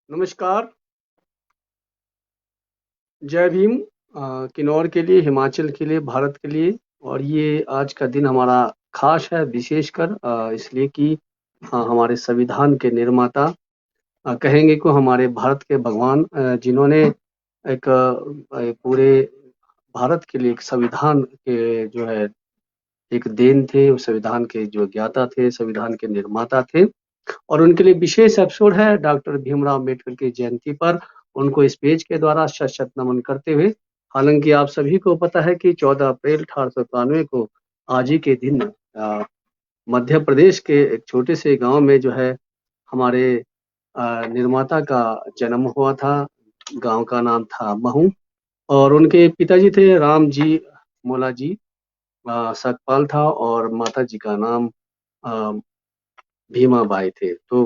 नमस्कार, जय भीम। किन्नौर के लिए, हिमाचल के लिए, भारत के लिए। और ये आज का दिन हमारा ख़ास है विशेषकर इसलिए कि हमारे संविधान के निर्माता कहेंगे को हमारे भारत के भगवान जिन्होंने एक पूरे भारत के लिए एक संविधान के जो है एक देन थे, उस संविधान के जो ज्ञाता थे, संविधान के निर्माता थे। और उनके लिए विशेष एपिसोड है डॉक्टर भीमराव अम्बेडकर की जयंती पर उनको इस पेज के द्वारा शत शत नमन करते हुए। हालांकि आप सभी को पता है कि 14 अप्रैल 1891 को आज ही के दिन मध्य प्रदेश के एक छोटे से गांव में जो है हमारे निर्माता का जन्म हुआ था। गांव का नाम था महू और उनके पिताजी थे राम जी मोला जी। सकपाल था और माता जी का नाम अ, भीमा बाई थे। तो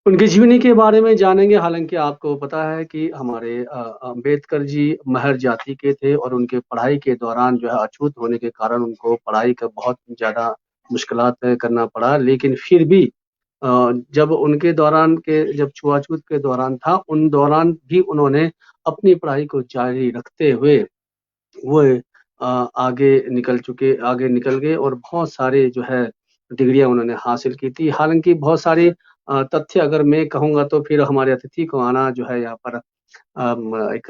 उनकी जीवनी के बारे में जानेंगे। हालांकि आपको पता है कि हमारे अंबेडकर जी महर जाति के थे और उनके पढ़ाई के दौरान जो है अछूत होने के कारण उनको पढ़ाई का बहुत ज़्यादा मुश्किलात करना पड़ा। लेकिन फिर भी जब उनके दौरान के जब छुआछूत के दौरान था, उन दौरान भी उन्होंने अपनी पढ़ाई को जारी रखते हुए वो आगे निकल गए और बहुत सारे जो है डिग्रियां उन्होंने हासिल की थी। हालांकि बहुत सारे तथ्य अगर मैं कहूँगा तो फिर हमारे अतिथि को आना जो है यहाँ पर एक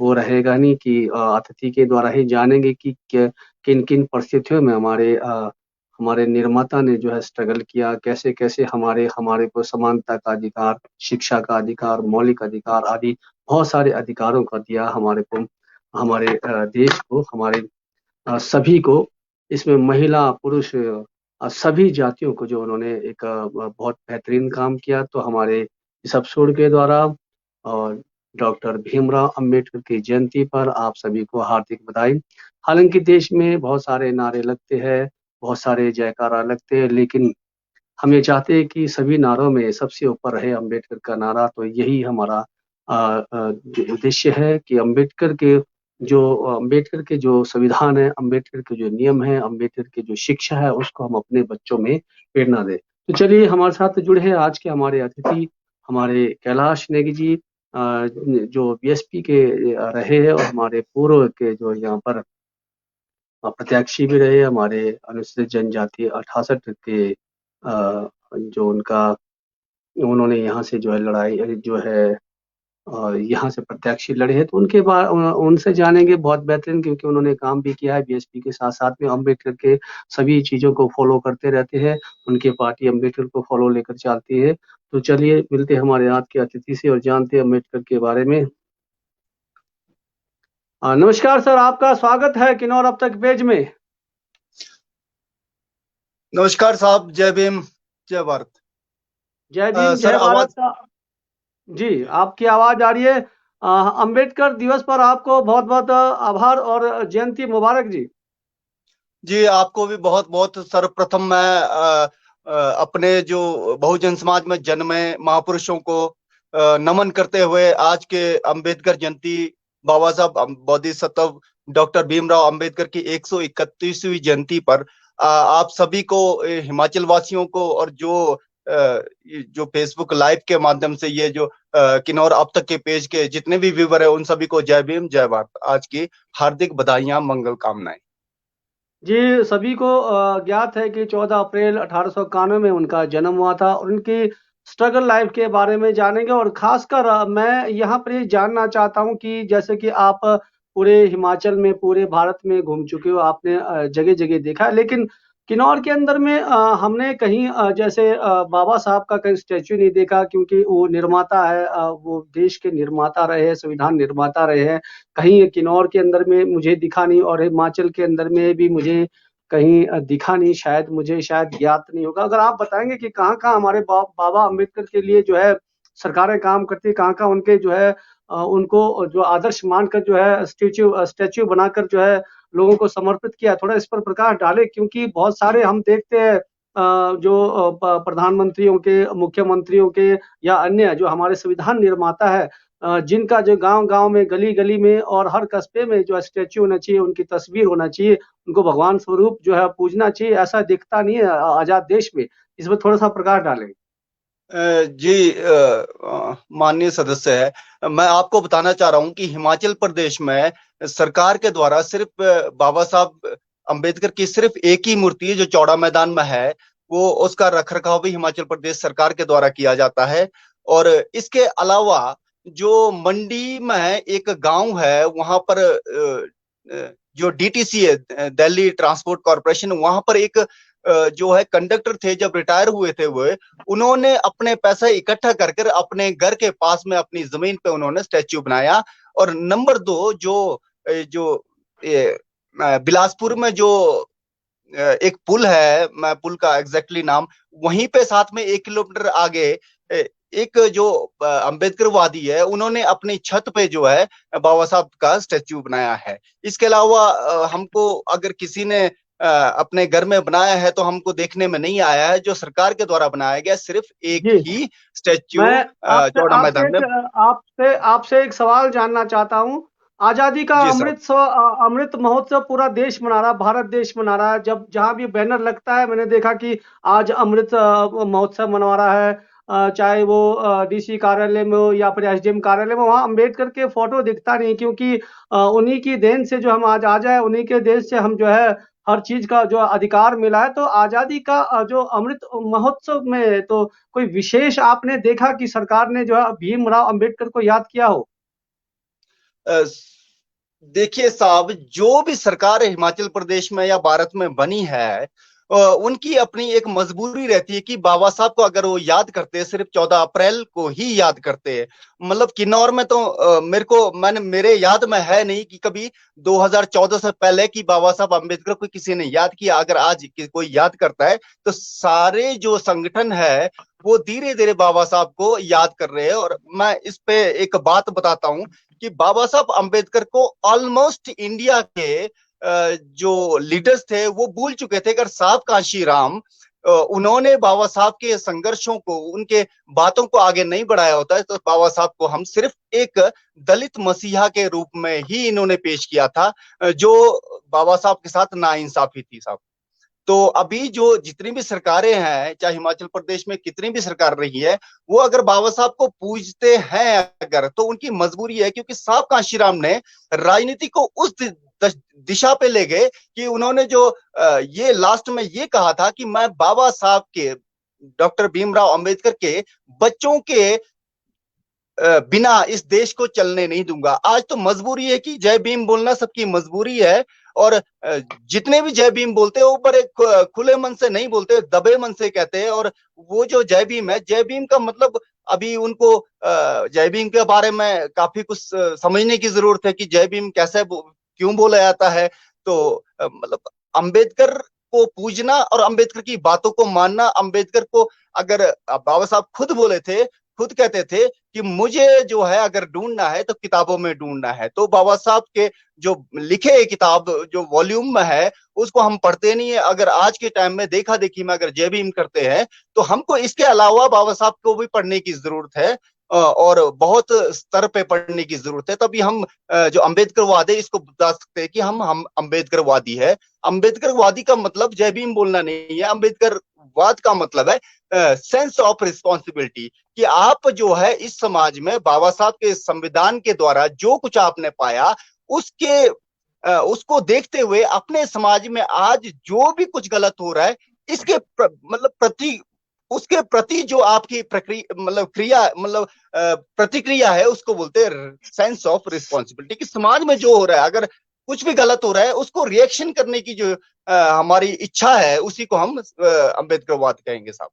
वो रहेगा नहीं कि अतिथि के द्वारा ही जानेंगे कि किन किन परिस्थितियों में हमारे निर्माता ने जो है स्ट्रगल किया, कैसे कैसे हमारे हमारे को समानता का अधिकार, शिक्षा का अधिकार, मौलिक अधिकार आदि बहुत सारे अधिकारों का दिया हमारे को, हमारे देश को, हमारे सभी को। इसमें महिला पुरुष सभी जातियों को जो उन्होंने एक बहुत बेहतरीन काम किया। तो हमारे इस एपिसोड के द्वारा और डॉक्टर भीमराव अंबेडकर की जयंती पर आप सभी को हार्दिक बधाई। हालांकि देश में बहुत सारे नारे लगते हैं, बहुत सारे जयकारा लगते हैं, लेकिन हम ये चाहते हैं कि सभी नारों में सबसे ऊपर रहे अंबेडकर का नारा। तो यही हमारा जो उद्देश्य है कि अंबेडकर के जो संविधान है, अंबेडकर के जो नियम है, अंबेडकर की जो शिक्षा है, उसको हम अपने बच्चों में प्रेरणा दें। तो चलिए हमारे साथ जुड़े हैं आज के हमारे अतिथि, हमारे कैलाश नेगी जी, जो बीएसपी के रहे हैं और हमारे पूर्व के जो यहाँ पर प्रत्याशी भी रहे, हमारे अनुसूचित जनजाति 68 के जो उन्होंने यहाँ से जो है लड़ाई जो है यहाँ से प्रत्याशी लड़े हैं। तो उनके बाद उनसे जानेंगे बहुत बेहतरीन, क्योंकि उन्होंने काम भी किया है बीएसपी के साथ साथ में। अम्बेडकर के सभी चीज़ों को फॉलो करते रहते हैं, उनकी पार्टी अम्बेडकर को फॉलो लेकर चलती है। तो चलिए मिलते हैं हमारे आज के अतिथि से और जानते हैं अम्बेडकर के बारे में। नमस्कार सर, आपका स्वागत है किन्नौर अब तक पेज में। नमस्कार साहब, जय भीम, जय भारत। जय भीम सर जय आवाज। भारत। जी, आपकी आवाज आ रही है। अंबेडकर दिवस पर आपको बहुत बहुत आभार और जयंती मुबारक जी। जी आपको भी बहुत बहुत। सर्वप्रथम मैं अपने जो बहुजन समाज में जन्मे महापुरुषों को नमन करते हुए आज के अंबेडकर जयंती, बाबा साहब बोधिसत्व डॉक्टर भीमराव अंबेडकर की 131वीं जयंती पर आप सभी को, हिमाचल वासियों को और जो फेसबुक लाइव के माध्यम से ये जो किन्नौर अब तक के पेज के जितने भी व्यूवर है, उन सभी को जय भीम जय भारत आज की हार्दिक बधाइयां, मंगल कामनाएं। जी, सभी को ज्ञात है कि 14 अप्रैल 1891 में उनका जन्म हुआ था और उनकी स्ट्रगल लाइफ के बारे में जानेंगे। और खासकर मैं यहाँ पर ये जानना चाहता हूँ कि जैसे कि आप पूरे हिमाचल में, पूरे भारत में घूम चुके हो, आपने जगह-जगह देखा है, लेकिन किन्नौर के अंदर में हमने कहीं जैसे बाबा साहब का कहीं स्टैच्यू नहीं देखा, क्योंकि वो निर्माता है, वो देश के निर्माता रहे हैं, संविधान निर्माता रहे हैं। कहीं किन्नौर के अंदर में मुझे दिखा नहीं और हिमाचल के अंदर में भी मुझे कहीं दिखा नहीं, शायद मुझे शायद ज्ञात नहीं होगा। अगर आप बताएँगे कि कहाँ-कहाँ हमारे बाबा अम्बेडकर के लिए जो है सरकारें काम करती है, कहाँ-कहाँ उनके जो है उनको जो आदर्श मानकर जो है स्टैच्यू बनाकर जो है लोगों को समर्पित किया, थोड़ा इस पर प्रकाश डालें, क्योंकि बहुत सारे हम देखते हैं जो प्रधानमंत्रियों के, मुख्यमंत्रियों के या अन्य जो हमारे संविधान निर्माता है, जिनका जो गाँव-गाँव में, गली-गली में और हर कस्बे में जो है स्टैच्यू होना चाहिए, उनकी तस्वीर होना चाहिए, उनको भगवान स्वरूप जो है पूजना चाहिए, ऐसा दिखता नहीं है आज़ाद देश में। इस पर थोड़ा-सा प्रकाश डालें। जी, माननीय सदस्य है, मैं आपको बताना चाह रहा हूं कि हिमाचल प्रदेश में सरकार के द्वारा सिर्फ बाबा साहब अंबेडकर की सिर्फ एक ही मूर्ति है जो चौड़ा मैदान में है। वो उसका रखरखाव भी हिमाचल प्रदेश सरकार के द्वारा किया जाता है। और इसके अलावा जो मंडी में एक गांव है वहां पर जो डीटीसी है, दिल्ली ट्रांसपोर्ट कॉरपोरेशन, वहां पर एक जो है कंडक्टर थे, जब रिटायर हुए थे वो, उन्होंने अपने पैसा इकट्ठा कर कर अपने घर के पास में अपनी जमीन पे उन्होंने स्टैच्यू बनाया। और नंबर 2, जो बिलासपुर में जो एक पुल है, मैं पुल का एग्जैक्टली नाम, वहीं पे साथ में 1 किलोमीटर आगे एक जो अंबेडकर वादी है, उन्होंने अपनी छत पे जो है बाबा साहब का स्टैच्यू बनाया है। इसके अलावा हमको अगर किसी ने अपने घर में बनाया है तो हमको देखने में नहीं आया है। जो सरकार के द्वारा बनाया गया सिर्फ एक जी, ही स्टैच्यू मैं आपसे चौड़ा आपसे मैदान में। एक आपसे आपसे एक सवाल जानना चाहता हूँ। आजादी का जी साहब। अमृत महोत्सव पूरा देश मना रहा, भारत देश मना रहा है। जब जहाँ भी बैनर लगता है, मैंने देखा कि आज अमृत महोत्सव मना रहा है। चाहे वो डीसी कार्यालय में हो या फिर एसडीएम कार्यालय में, वहाँ अंबेडकर के फोटो दिखता नहीं, क्योंकि उन्हीं की देन से जो हम आज आए, उन्हीं के देश से हम जो है हर चीज का जो अधिकार मिला है। तो आजादी का जो अमृत महोत्सव में तो कोई विशेष आपने देखा कि सरकार ने जो है भीमराव अंबेडकर को याद किया हो? अ, देखिए साहब, जो भी सरकार हिमाचल प्रदेश में या भारत में बनी है, उनकी अपनी एक मजबूरी रहती है कि बाबा साहब को अगर वो याद करते हैं, सिर्फ 14 अप्रैल को ही याद करते हैं। मतलब किन्नौर में तो मेरे याद में है नहीं कि कभी 2014 से पहले कि बाबा साहब अम्बेडकर को किसी ने याद किया। अगर आज कोई याद करता है तो सारे जो संगठन है वो धीरे धीरे बाबा साहब को याद कर रहे हैं। और मैं इस पे एक बात बताता हूँ कि बाबा साहब अंबेडकर को ऑलमोस्ट इंडिया के जो लीडर्स थे वो भूल चुके थे। अगर साहब कांशी राम उन्होंने बाबा साहब के संघर्षों को, उनके बातों को आगे नहीं बढ़ाया होता है, तो बाबा साहब को हम सिर्फ एक दलित मसीहा के रूप में ही इन्होंने पेश किया था, जो बाबा साहब के साथ नाइंसाफी थी साहब। तो अभी जो जितनी भी सरकारें हैं, चाहे हिमाचल प्रदेश में कितनी भी सरकार रही है, वो अगर बाबा साहब को पूजते हैं अगर, तो उनकी मजबूरी है, क्योंकि साहब कांशीराम ने राजनीति को उस दिशा पे ले गए कि उन्होंने जो ये लास्ट में ये कहा था कि मैं बाबा साहब के, डॉक्टर भीमराव अंबेडकर के बच्चों के बिना इस देश को चलने नहीं दूंगा। आज तो मजबूरी है कि जय भीम बोलना सबकी मजबूरी है। और जितने भी जय भीम बोलते हैं वो बड़े खुले मन से नहीं बोलते, दबे मन से कहते हैं। और वो जो जय भीम है, जय भीम का मतलब अभी उनको जय भीम के बारे में काफी कुछ समझने की जरूरत है कि जय भीम कैसे क्यों बोला जाता है। तो मतलब अंबेडकर को पूजना और अंबेडकर की बातों को मानना, अंबेडकर को अगर बाबा साहब खुद बोले थे, खुद कहते थे कि मुझे जो है अगर ढूंढना है तो किताबों में ढूंढना है। तो बाबा साहब के जो लिखे किताब जो वॉल्यूम में है उसको हम पढ़ते नहीं है। अगर आज के टाइम में देखा देखी में अगर जय भीम करते हैं तो हमको इसके अलावा बाबा साहब को भी पढ़ने की जरूरत है, और बहुत स्तर पे पढ़ने की जरूरत है। तभी हम जो अम्बेडकरवाद है इसको बता सकते हैं कि हम अम्बेडकरवादी है। अम्बेडकरवादी का मतलब जय भीम बोलना नहीं है। अम्बेडकरवाद का मतलब है सेंस ऑफ रिस्पॉन्सिबिलिटी, कि आप जो है इस समाज में बाबा साहब के संविधान के द्वारा जो कुछ आपने पाया, उसके उसको देखते हुए अपने समाज में आज जो भी कुछ गलत हो रहा है, इसके मतलब प्रति, उसके प्रति जो आपकी प्रक्रिया, मतलब क्रिया, मतलब प्रतिक्रिया है, उसको बोलते हैं सेंस ऑफ रिस्पॉन्सिबिलिटी। कि समाज में जो हो रहा है, अगर कुछ भी गलत हो रहा है, उसको रिएक्शन करने की जो हमारी इच्छा है, उसी को हम अम्बेडकरवाद कहेंगे साहब।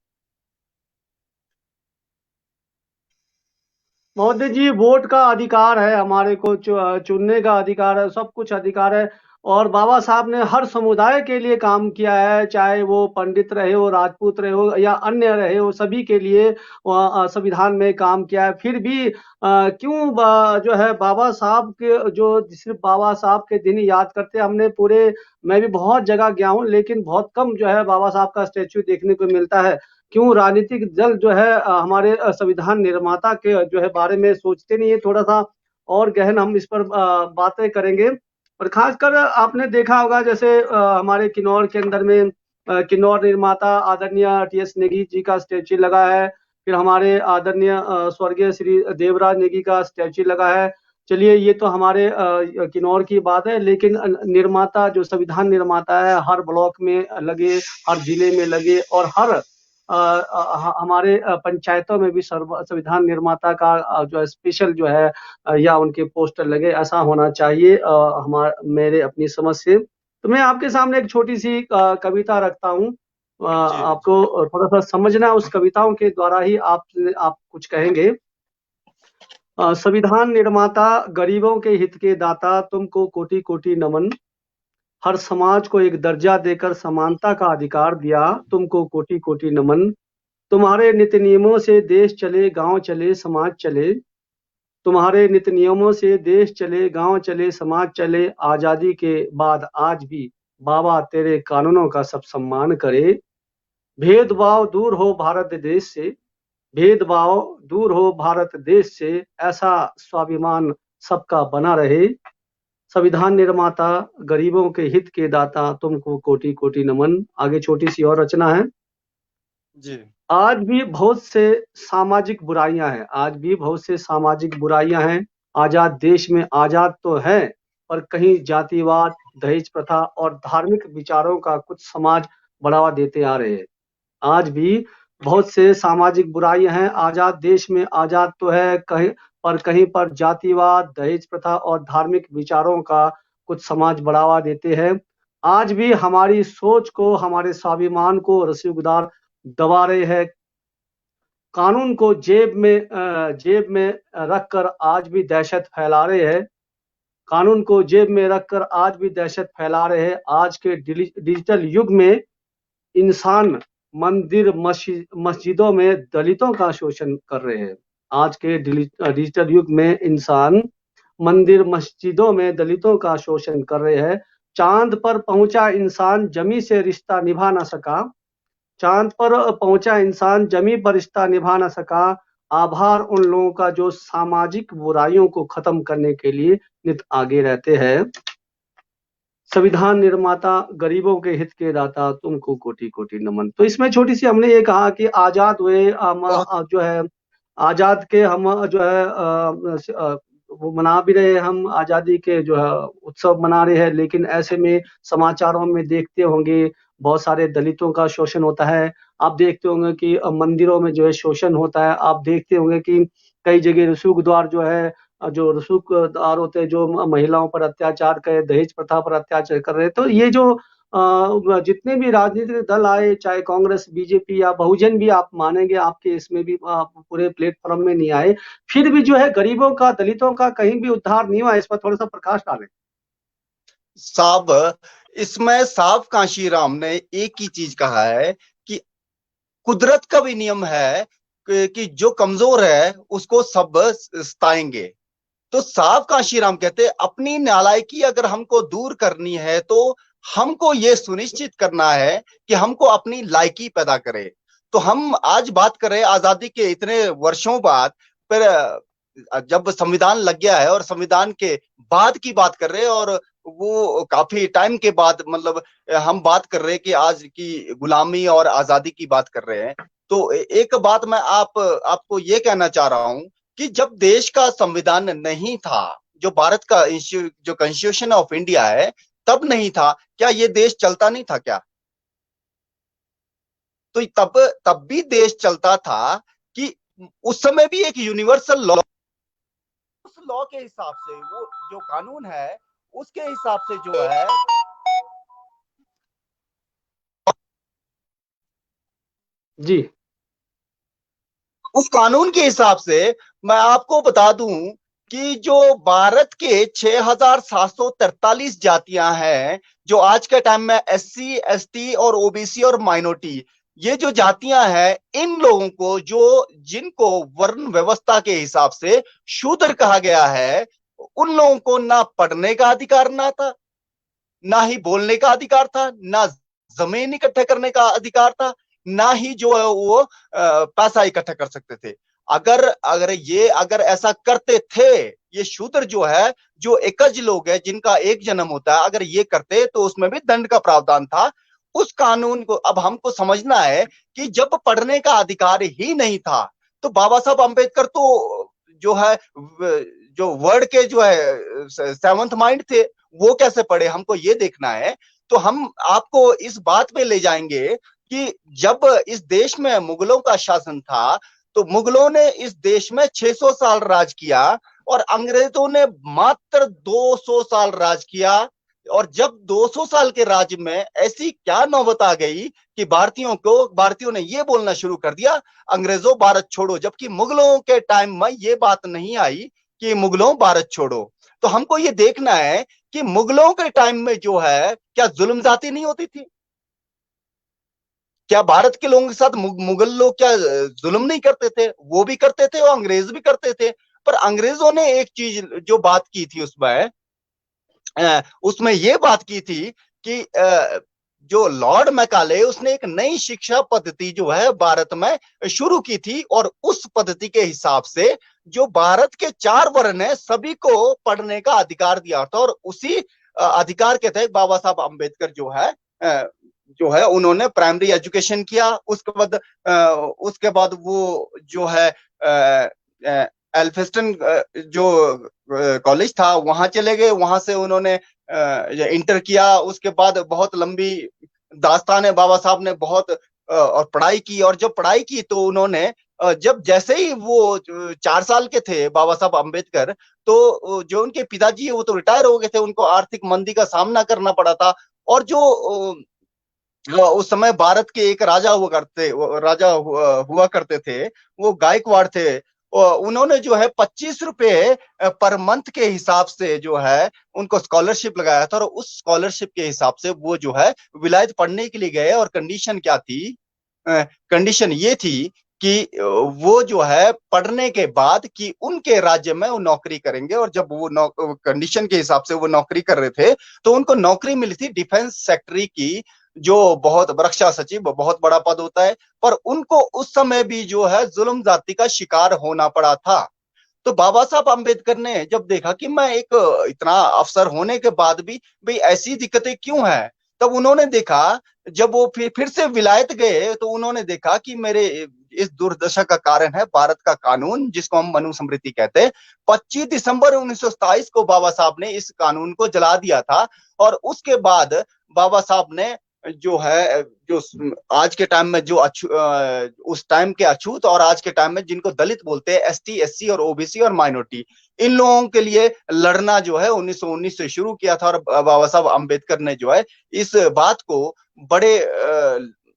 महोदय जी, वोट का अधिकार है हमारे को, चुनने का अधिकार है, सब कुछ अधिकार है। और बाबा साहब ने हर समुदाय के लिए काम किया है, चाहे वो पंडित रहे हो, राजपूत रहे हो या अन्य रहे हो, सभी के लिए संविधान में काम किया है। फिर भी क्यों जो है बाबा साहब के, जो सिर्फ बाबा साहब के दिन ही याद करते हैं। हमने पूरे, मैं भी बहुत जगह गया हूँ, लेकिन बहुत कम जो है बाबा साहब का स्टेच्यू देखने को मिलता है। क्यों राजनीतिक दल जो है हमारे संविधान निर्माता के जो है बारे में सोचते नहीं है? थोड़ा-सा और गहन हम इस पर बातें करेंगे। और ख़ासकर आपने देखा होगा, जैसे हमारे किन्नौर के अंदर में किन्नौर निर्माता आदरणीय टीएस नेगी जी का स्टैच्यू लगा है। फिर हमारे आदरणीय स्वर्गीय श्री देवराज नेगी का स्टैच्यू लगा है। चलिए, ये तो हमारे किन्नौर की बात है, लेकिन निर्माता जो संविधान निर्माता है, हर ब्लॉक में लगे, हर जिले में लगे, और हर हमारे पंचायतों में भी संविधान निर्माता का जो है स्पेशल जो है या उनके पोस्टर लगे, ऐसा होना चाहिए मेरे अपनी समझ से। तो मैं आपके सामने एक छोटी सी कविता रखता हूँ, जी आपको थोड़ा सा समझना है, उस कविताओं के द्वारा ही आप कुछ कहेंगे। संविधान निर्माता, गरीबों के हित के दाता, तुमको कोटि कोटि नमन। हर समाज को एक दर्जा देकर समानता का अधिकार दिया, तुमको कोटि कोटि नमन। तुम्हारे नित्य नियमों से देश चले, गांव चले, समाज चले। तुम्हारे नित्य नियमों से देश चले, गांव चले, समाज चले। आजादी के बाद आज भी बाबा तेरे कानूनों का सब सम्मान करे। भेदभाव दूर हो भारत देश से, भेदभाव दूर हो भारत देश से। ऐसा स्वाभिमान सबका बना रहे। संविधान निर्माता, गरीबों के हित के दाता, तुमको कोटि कोटि नमन। आगे छोटी सी और रचना है। जी आज भी बहुत से सामाजिक बुराइयां हैं, आज भी बहुत से सामाजिक बुराइयां हैं। आजाद देश में आजाद तो है, पर कहीं जातिवाद, दहेज प्रथा और धार्मिक विचारों का कुछ समाज बढ़ावा देते आ रहे हैं। आज भी बहुत से सामाजिक बुराइयां हैं, आजाद देश में आजाद तो है, कहीं पर जातिवाद, दहेज प्रथा और धार्मिक विचारों का कुछ समाज बढ़ावा देते हैं। आज भी हमारी सोच को, हमारे स्वाभिमान को रसूखदार दबा रहे हैं। कानून को जेब में रखकर आज भी दहशत फैला रहे हैं। कानून को जेब में रखकर आज भी दहशत फैला रहे हैं। आज के डिजिटल युग में इंसान मंदिर मस्जिदों में दलितों का शोषण कर रहे हैं। आज के डिजिटल युग में इंसान मंदिर मस्जिदों में दलितों का शोषण कर रहे हैं। चांद पर पहुंचा इंसान जमी से रिश्ता निभा ना सका। चांद पर पहुंचा इंसान जमी पर रिश्ता निभा ना सका। आभार उन लोगों का जो सामाजिक बुराइयों को खत्म करने के लिए नित आगे रहते हैं। संविधान निर्माता, गरीबों के हित के दाता, तुमको कोटि कोटि नमन। तो इसमें छोटी सी हमने ये कहा कि आजाद हुए, बहुत जो है आजाद के हम जो है वो मना भी रहे हैं, हम आजादी के जो है उत्सव मना रहे हैं, लेकिन ऐसे में समाचारों में देखते होंगे बहुत सारे दलितों का शोषण होता है। आप देखते होंगे कि मंदिरों में जो है शोषण होता है। आप देखते होंगे कि कई जगह रसूखदार जो है, जो रसूखदार होते हैं, जो महिलाओं पर अत्याचार करे, दहेज प्रथा पर अत्याचार कर रहे हैं। तो ये जो जितने भी राजनीतिक दल आए, चाहे कांग्रेस, बीजेपी या बहुजन भी आप मानेंगे, आपके इसमें भी पूरे प्लेटफॉर्म में नहीं आए, फिर भी जो है गरीबों का, दलितों का कहीं भी उद्धार नहीं हुआ। इस पर थोड़ा सा प्रकाश डालें। साहब, इसमें साहब कांशीराम ने एक ही चीज कहा है कि कुदरत का भी नियम है कि जो कमजोर है उसको सब सताएंगे। तो साहब कांशीराम कहते अपनी नालायकी अगर हमको दूर करनी है तो हमको ये सुनिश्चित करना है कि हमको अपनी लायकी पैदा करे। तो हम आज बात कर रहे हैं आजादी के इतने वर्षों बाद, पर जब संविधान लग गया है और संविधान के बाद की बात कर रहे हैं, और वो काफी टाइम के बाद, मतलब हम बात कर रहे हैं कि आज की गुलामी और आजादी की बात कर रहे हैं। तो एक बात मैं आपको ये कहना चाह रहा हूं कि जब देश का संविधान नहीं था, जो भारत का जो कॉन्स्टिट्यूशन ऑफ इंडिया है, तब नहीं था, क्या ये देश चलता नहीं था क्या? तो तब भी देश चलता था कि उस समय भी एक यूनिवर्सल लॉ, उस लॉ के हिसाब से, वो जो कानून है उसके हिसाब से जो है, जी, उस कानून के हिसाब से मैं आपको बता दूं कि जो भारत के 6,743 जातियां हैं, जो आज के टाइम में एससी, एसटी और ओबीसी और माइनॉरिटी, ये जो जातियां हैं, इन लोगों को, जो जिनको वर्ण व्यवस्था के हिसाब से शूद्र कहा गया है, उन लोगों को ना पढ़ने का अधिकार ना था, ना ही बोलने का अधिकार था, ना जमीन इकट्ठा करने का अधिकार था, ना ही जो है वो पैसा इकट्ठा कर सकते थे। अगर ऐसा करते थे, ये शूद्र जो है, जो एकज लोग है जिनका एक जन्म होता है, अगर ये करते तो उसमें भी दंड का प्रावधान था। उस कानून को अब हमको समझना है कि जब पढ़ने का अधिकार ही नहीं था, तो बाबा साहब अम्बेडकर तो जो है जो वर्ड के जो है सेवंथ माइंड थे, वो कैसे पढ़े, हमको ये देखना है। तो हम आपको इस बात पे ले जाएंगे कि जब इस देश में मुगलों का शासन था, तो मुगलों ने इस देश में 600 साल राज किया और अंग्रेजों ने मात्र 200 साल राज किया। और जब 200 साल के राज में ऐसी क्या नौबत आ गई कि भारतीयों ने ये बोलना शुरू कर दिया, अंग्रेजों भारत छोड़ो, जबकि मुगलों के टाइम में ये बात नहीं आई कि मुगलों भारत छोड़ो। तो हमको ये देखना है कि मुगलों के टाइम में जो है क्या जुल्म जाती नहीं होती थी? क्या भारत के लोगों के साथ मुगल लोग क्या जुल्म नहीं करते थे? वो भी करते थे और अंग्रेज भी करते थे। पर अंग्रेजों ने एक चीज जो बात की थी उसमें ये बात की थी कि जो लॉर्ड मैकाले उसने एक नई शिक्षा पद्धति जो है भारत में शुरू की थी, और उस पद्धति के हिसाब से जो भारत के 4 वर्ण है सभी को पढ़ने का अधिकार दिया था। और उसी अधिकार के तहत बाबा साहब अम्बेडकर जो है उन्होंने प्राइमरी एजुकेशन किया। उसके बाद वो जो है एल्फिस्टन जो कॉलेज था वहां चले गए, वहां से उन्होंने इंटर किया। उसके बाद बहुत लंबी दास्तान है, बाबा साहब ने बहुत और पढ़ाई की। और जब पढ़ाई की तो उन्होंने जब जैसे ही वो 4 साल के थे बाबा साहब अम्बेडकर, तो जो उनके पिताजी है वो तो रिटायर हो गए थे, उनको आर्थिक मंदी का सामना करना पड़ा था। और जो उस समय भारत के एक राजा हुआ करते थे, वो गायकवाड़ थे। उन्होंने जो है 25 रुपए पर मंथ के हिसाब से जो है उनको स्कॉलरशिप लगाया था। और उस स्कॉलरशिप के हिसाब से वो जो है विलायत पढ़ने के लिए गए। और कंडीशन क्या थी? कंडीशन ये थी कि वो जो है पढ़ने के बाद कि उनके राज्य में वो नौकरी करेंगे। और जब वो कंडीशन के हिसाब से वो नौकरी कर रहे थे, तो उनको नौकरी मिली थी डिफेंस सेक्रेटरी की, जो बहुत रक्षा सचिव बहुत बड़ा पद होता है। पर उनको उस समय भी जो है जुल्म जाति का शिकार होना पड़ा था। तो बाबा साहब अम्बेडकर ने जब देखा कि मैं एक इतना अफसर होने के बाद भी भाई ऐसी दिक्कतें क्यों हैं, तब उन्होंने देखा, जब वो फिर से विलायत गए तो उन्होंने देखा कि मेरे इस दुर्दशा का कारण है भारत का कानून, जिसको हम मनुस्मृति कहते हैं। 25 दिसंबर 1927 को बाबा साहब ने इस कानून को जला दिया था। और उसके बाद बाबा साहब ने जो है जो आज के टाइम में जो उस टाइम के अछूत और आज के टाइम में जिनको दलित बोलते हैं, एसटी एससी और ओबीसी और माइनॉरिटी, इन लोगों के लिए लड़ना जो है 1919 से शुरू किया था। और बाबा साहब अम्बेडकर ने जो है इस बात को बड़े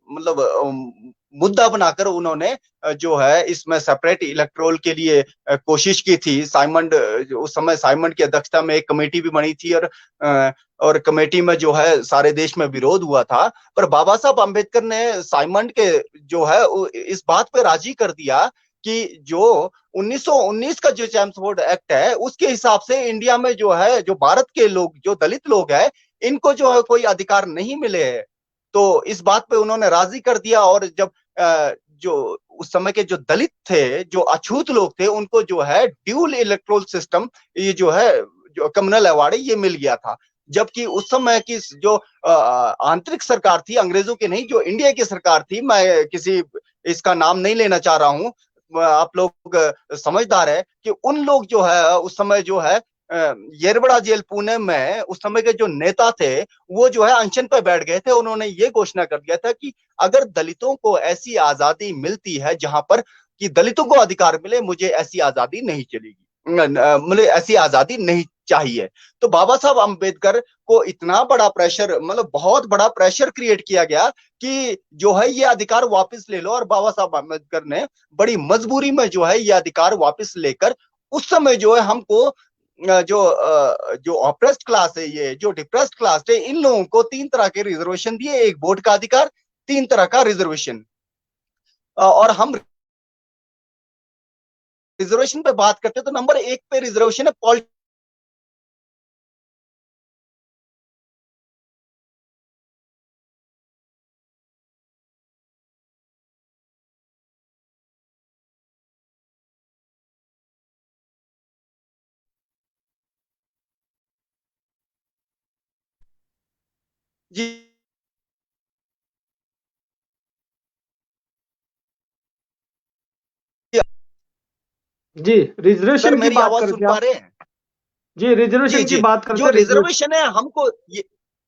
मतलब मुद्दा बनाकर उन्होंने जो है इसमें सेपरेट इलेक्टोरल के लिए कोशिश की थी। उस समय साइमंड की अध्यक्षता में एक कमेटी भी बनी थी। और कमेटी में जो है सारे देश में विरोध हुआ था। पर बाबा साहब अम्बेडकर ने साइमंड के जो है इस बात पे राजी कर दिया कि जो 1919 का जो चैम्सफोर्ड एक्ट है उसके हिसाब से इंडिया में जो है जो भारत के लोग जो दलित लोग हैं इनको जो है कोई अधिकार नहीं मिले हैं। तो इस बात पे उन्होंने राजी कर दिया। और जब जो उस समय के जो दलित थे, जो अछूत लोग थे, उनको जो है ड्यूल इलेक्ट्रोल सिस्टम, ये जो है जो कम्युनल अवार्ड ये मिल गया था। जबकि उस समय की जो आंतरिक सरकार थी, अंग्रेजों की नहीं, जो इंडिया की सरकार थी, मैं किसी इसका नाम नहीं लेना चाह रहा हूं, आप लोग समझदार है कि उन लोग जो है उस समय जो है येरवड़ा जेल पुणे में उस समय के जो नेता थे वो जो है अनशन पर बैठ गए थे। उन्होंने ये घोषणा कर दिया था कि अगर दलितों को ऐसी आजादी मिलती है जहां पर कि दलितों को अधिकार मिले, मुझे ऐसी आजादी नहीं चलेगी, मुझे ऐसी आजादी नहीं चाहिए। तो बाबा साहब अम्बेडकर को इतना बड़ा प्रेशर, मतलब बहुत बड़ा प्रेशर क्रिएट किया गया कि जो है ये अधिकार वापस ले लो। और बाबा साहब अम्बेडकर ने बड़ी मजबूरी में जो है ये अधिकार वापस लेकर उस समय जो है हमको जो ऑप्रेस्ड क्लास है, ये जो डिप्रेस्ड क्लास है, इन लोगों को 3 तरह के रिजर्वेशन दिए। एक वोट का अधिकार, 3 तरह का रिजर्वेशन। और हम रिजर्वेशन पे बात करते हैं तो नंबर 1 पे रिजर्वेशन है पॉलिटिक्स। जी, जी, सर रिजर्वेशन की मेरी बात आवाज कर रहे सुन थे पा आप। रहे हैं? जी, जी रिजर्वेशन की जी। बात करते जो हैं, रिजर्वेशन। रिजर्वेशन है हमको ये,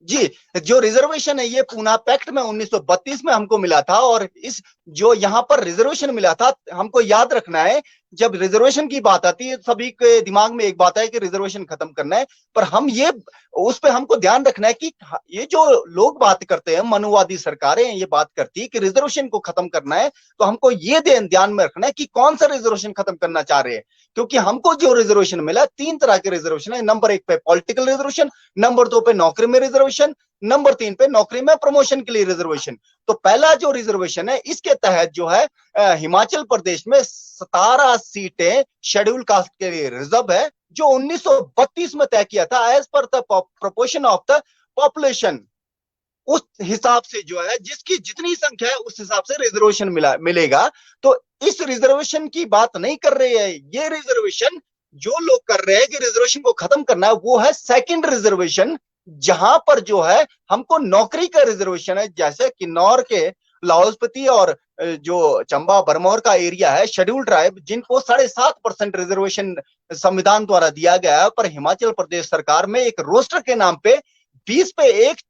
जी, जो रिजर्वेशन है ये पूना पैक्ट में 1932 में हमको मिला था। और इस जो यहाँ पर रिजर्वेशन मिला था, हमको याद रखना है, जब रिजर्वेशन की बात आती है सभी के दिमाग में एक बात है कि रिजर्वेशन खत्म करना है। पर हम ये उस पे हमको ध्यान रखना है कि ये जो लोग बात करते हैं, मनुवादी सरकारें ये बात करती है कि रिजर्वेशन को खत्म करना है, तो हमको ये ध्यान में रखना है कि कौन सा रिजर्वेशन खत्म करना चाह रहे हैं। क्योंकि हमको जो रिजर्वेशन मिला, 3 तरह के रिजर्वेशन है। नंबर 1 पे पॉलिटिकल रिजर्वेशन, नंबर 2 पे नौकरी में रिजर्वेशन, नंबर 3 पे नौकरी में प्रमोशन के लिए रिजर्वेशन। तो पहला जो रिजर्वेशन है, इसके तहत जो है हिमाचल प्रदेश में 17 सीटें शेड्यूल कास्ट के लिए रिजर्व है, जो 1932 में तय किया था as per the proportion of the population. उस हिसाब से जो है, जिसकी जितनी संख्या है उस हिसाब से रिजर्वेशन मिलेगा। तो इस रिजर्वेशन की बात नहीं कर रहे हैं। ये रिजर्वेशन जो लोग कर रहे हैं कि रिजर्वेशन को खत्म करना है, वो है सेकंड रिजर्वेशन, जहां पर जो है हमको नौकरी का रिजर्वेशन है। जैसे किन्नौर के लाहौल स्पीति और जो चंबा भरमौर का एरिया है, शेड्यूल ट्राइब, जिनको 7.5% रिजर्वेशन संविधान द्वारा दिया गया है, पर हिमाचल प्रदेश सरकार में एक रोस्टर के नाम पे 20 पे 1,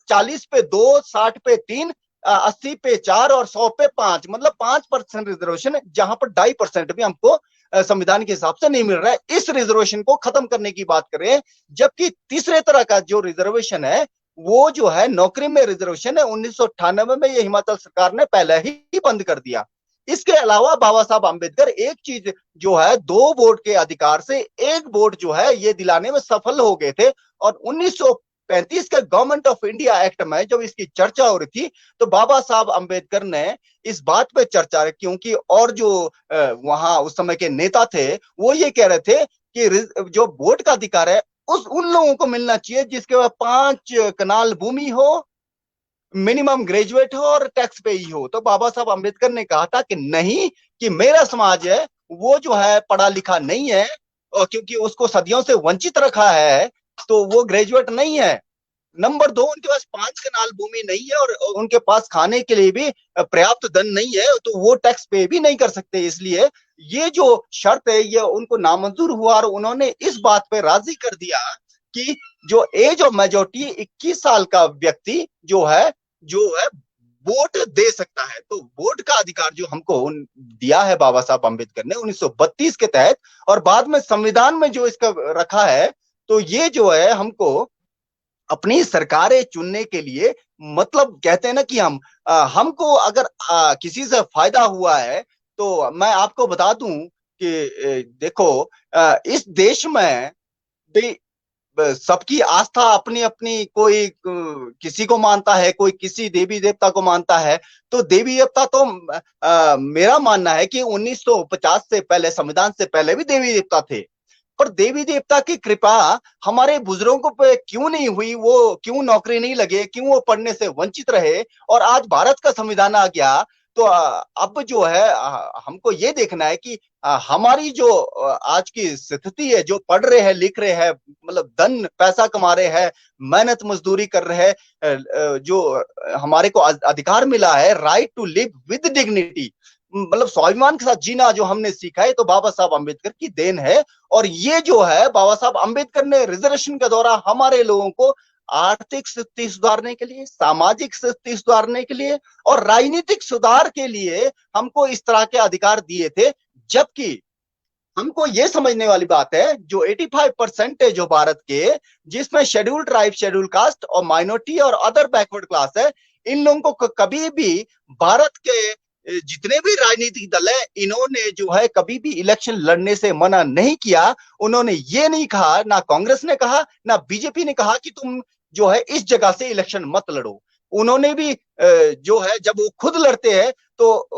40 पे 2, 60 पे 3, 80 पे 4 और 100 पे 5, मतलब 5% रिजर्वेशन है, जहां पर 2.5% भी हमको संविधान के हिसाब से नहीं मिल रहा है। इस रिजर्वेशन को खत्म करने की बात कर रहे हैं। जबकि तीसरे तरह का जो रिजर्वेशन है, वो जो है नौकरी में रिजर्वेशन है। 1998 में ये हिमाचल सरकार ने पहले ही बंद कर दिया। इसके अलावा बाबा साहब आम्बेडकर एक चीज जो है, 2 वोट के अधिकार से 1 वोट जो है ये दिलाने में सफल हो गए थे। और 1935 के गवर्नमेंट ऑफ इंडिया एक्ट में जब इसकी चर्चा हो रही थी, तो बाबा साहब अंबेडकर ने इस बात पे चर्चा, क्योंकि और जो वहां उस समय के नेता थे, वो ये कह रहे थे कि जो वोट का अधिकार है उस उन लोगों को मिलना चाहिए जिसके पास 5 कनाल भूमि हो, मिनिमम ग्रेजुएट हो और टैक्स पे ही हो। तो बाबा साहब अंबेडकर ने कहा था कि नहीं, कि मेरा समाज है वो जो है पढ़ा लिखा नहीं है, और क्योंकि उसको सदियों से वंचित रखा है, तो वो ग्रेजुएट नहीं है। नंबर 2, उनके पास 5 कनाल भूमि नहीं है, और उनके पास खाने के लिए भी पर्याप्त धन नहीं है, तो वो टैक्स पे भी नहीं कर सकते। इसलिए ये जो शर्त है ये उनको नामंजूर हुआ, और उन्होंने इस बात पे राजी कर दिया कि जो एज ऑफ मेजोरिटी 21 साल का व्यक्ति जो है वोट दे सकता है। तो वोट का अधिकार जो हमको दिया है बाबा साहब अम्बेडकर ने 1932 के तहत, और बाद में संविधान में जो इसका रखा है, तो ये जो है हमको अपनी सरकारें चुनने के लिए, मतलब कहते हैं ना कि हमको अगर किसी से फायदा हुआ है, तो मैं आपको बता दूं कि देखो, इस देश में भी सबकी आस्था अपनी अपनी, कोई किसी को मानता है, कोई किसी देवी देवता को मानता है। तो देवी देवता तो मेरा मानना है कि 1950 से पहले, संविधान से पहले भी देवी देवता थे। पर देवी देवता की कृपा हमारे बुजुर्गों पे क्यों नहीं हुई? वो क्यों नौकरी नहीं लगे? क्यों वो पढ़ने से वंचित रहे? और आज भारत का संविधान आ गया, तो अब जो है हमको ये देखना है कि हमारी जो आज की स्थिति है, जो पढ़ रहे हैं, लिख रहे हैं, मतलब धन पैसा कमा रहे हैं, मेहनत मजदूरी कर रहे हैं, जो हमारे को अधिकार मिला है, right to live with dignity, मतलब स्वाभिमान के साथ जीना जो हमने सीखा है, तो बाबा साहब अम्बेडकर की देन है। और ये जो है बाबा साहब अम्बेडकर ने रिजर्वेशन के द्वारा हमारे लोगों को आर्थिक स्थिति सुधारने के लिए, सामाजिक स्थिति सुधारने के लिए और राजनीतिक सुधार के लिए हमको इस तरह के अधिकार दिए थे। जबकि हमको ये समझने वाली बात है, जो 85% है जो भारत के, जिसमें शेड्यूल ट्राइब, शेड्यूल कास्ट और माइनॉरिटी और अदर बैकवर्ड क्लास है, इन लोगों को कभी भी भारत के जितने भी राजनीतिक दल है, इन्होंने जो है कभी भी इलेक्शन लड़ने से मना नहीं किया। उन्होंने ये नहीं कहा, ना कांग्रेस ने कहा, ना बीजेपी ने कहा कि तुम जो है इस जगह से इलेक्शन मत लड़ो। उन्होंने भी जो है जब वो खुद लड़ते हैं, तो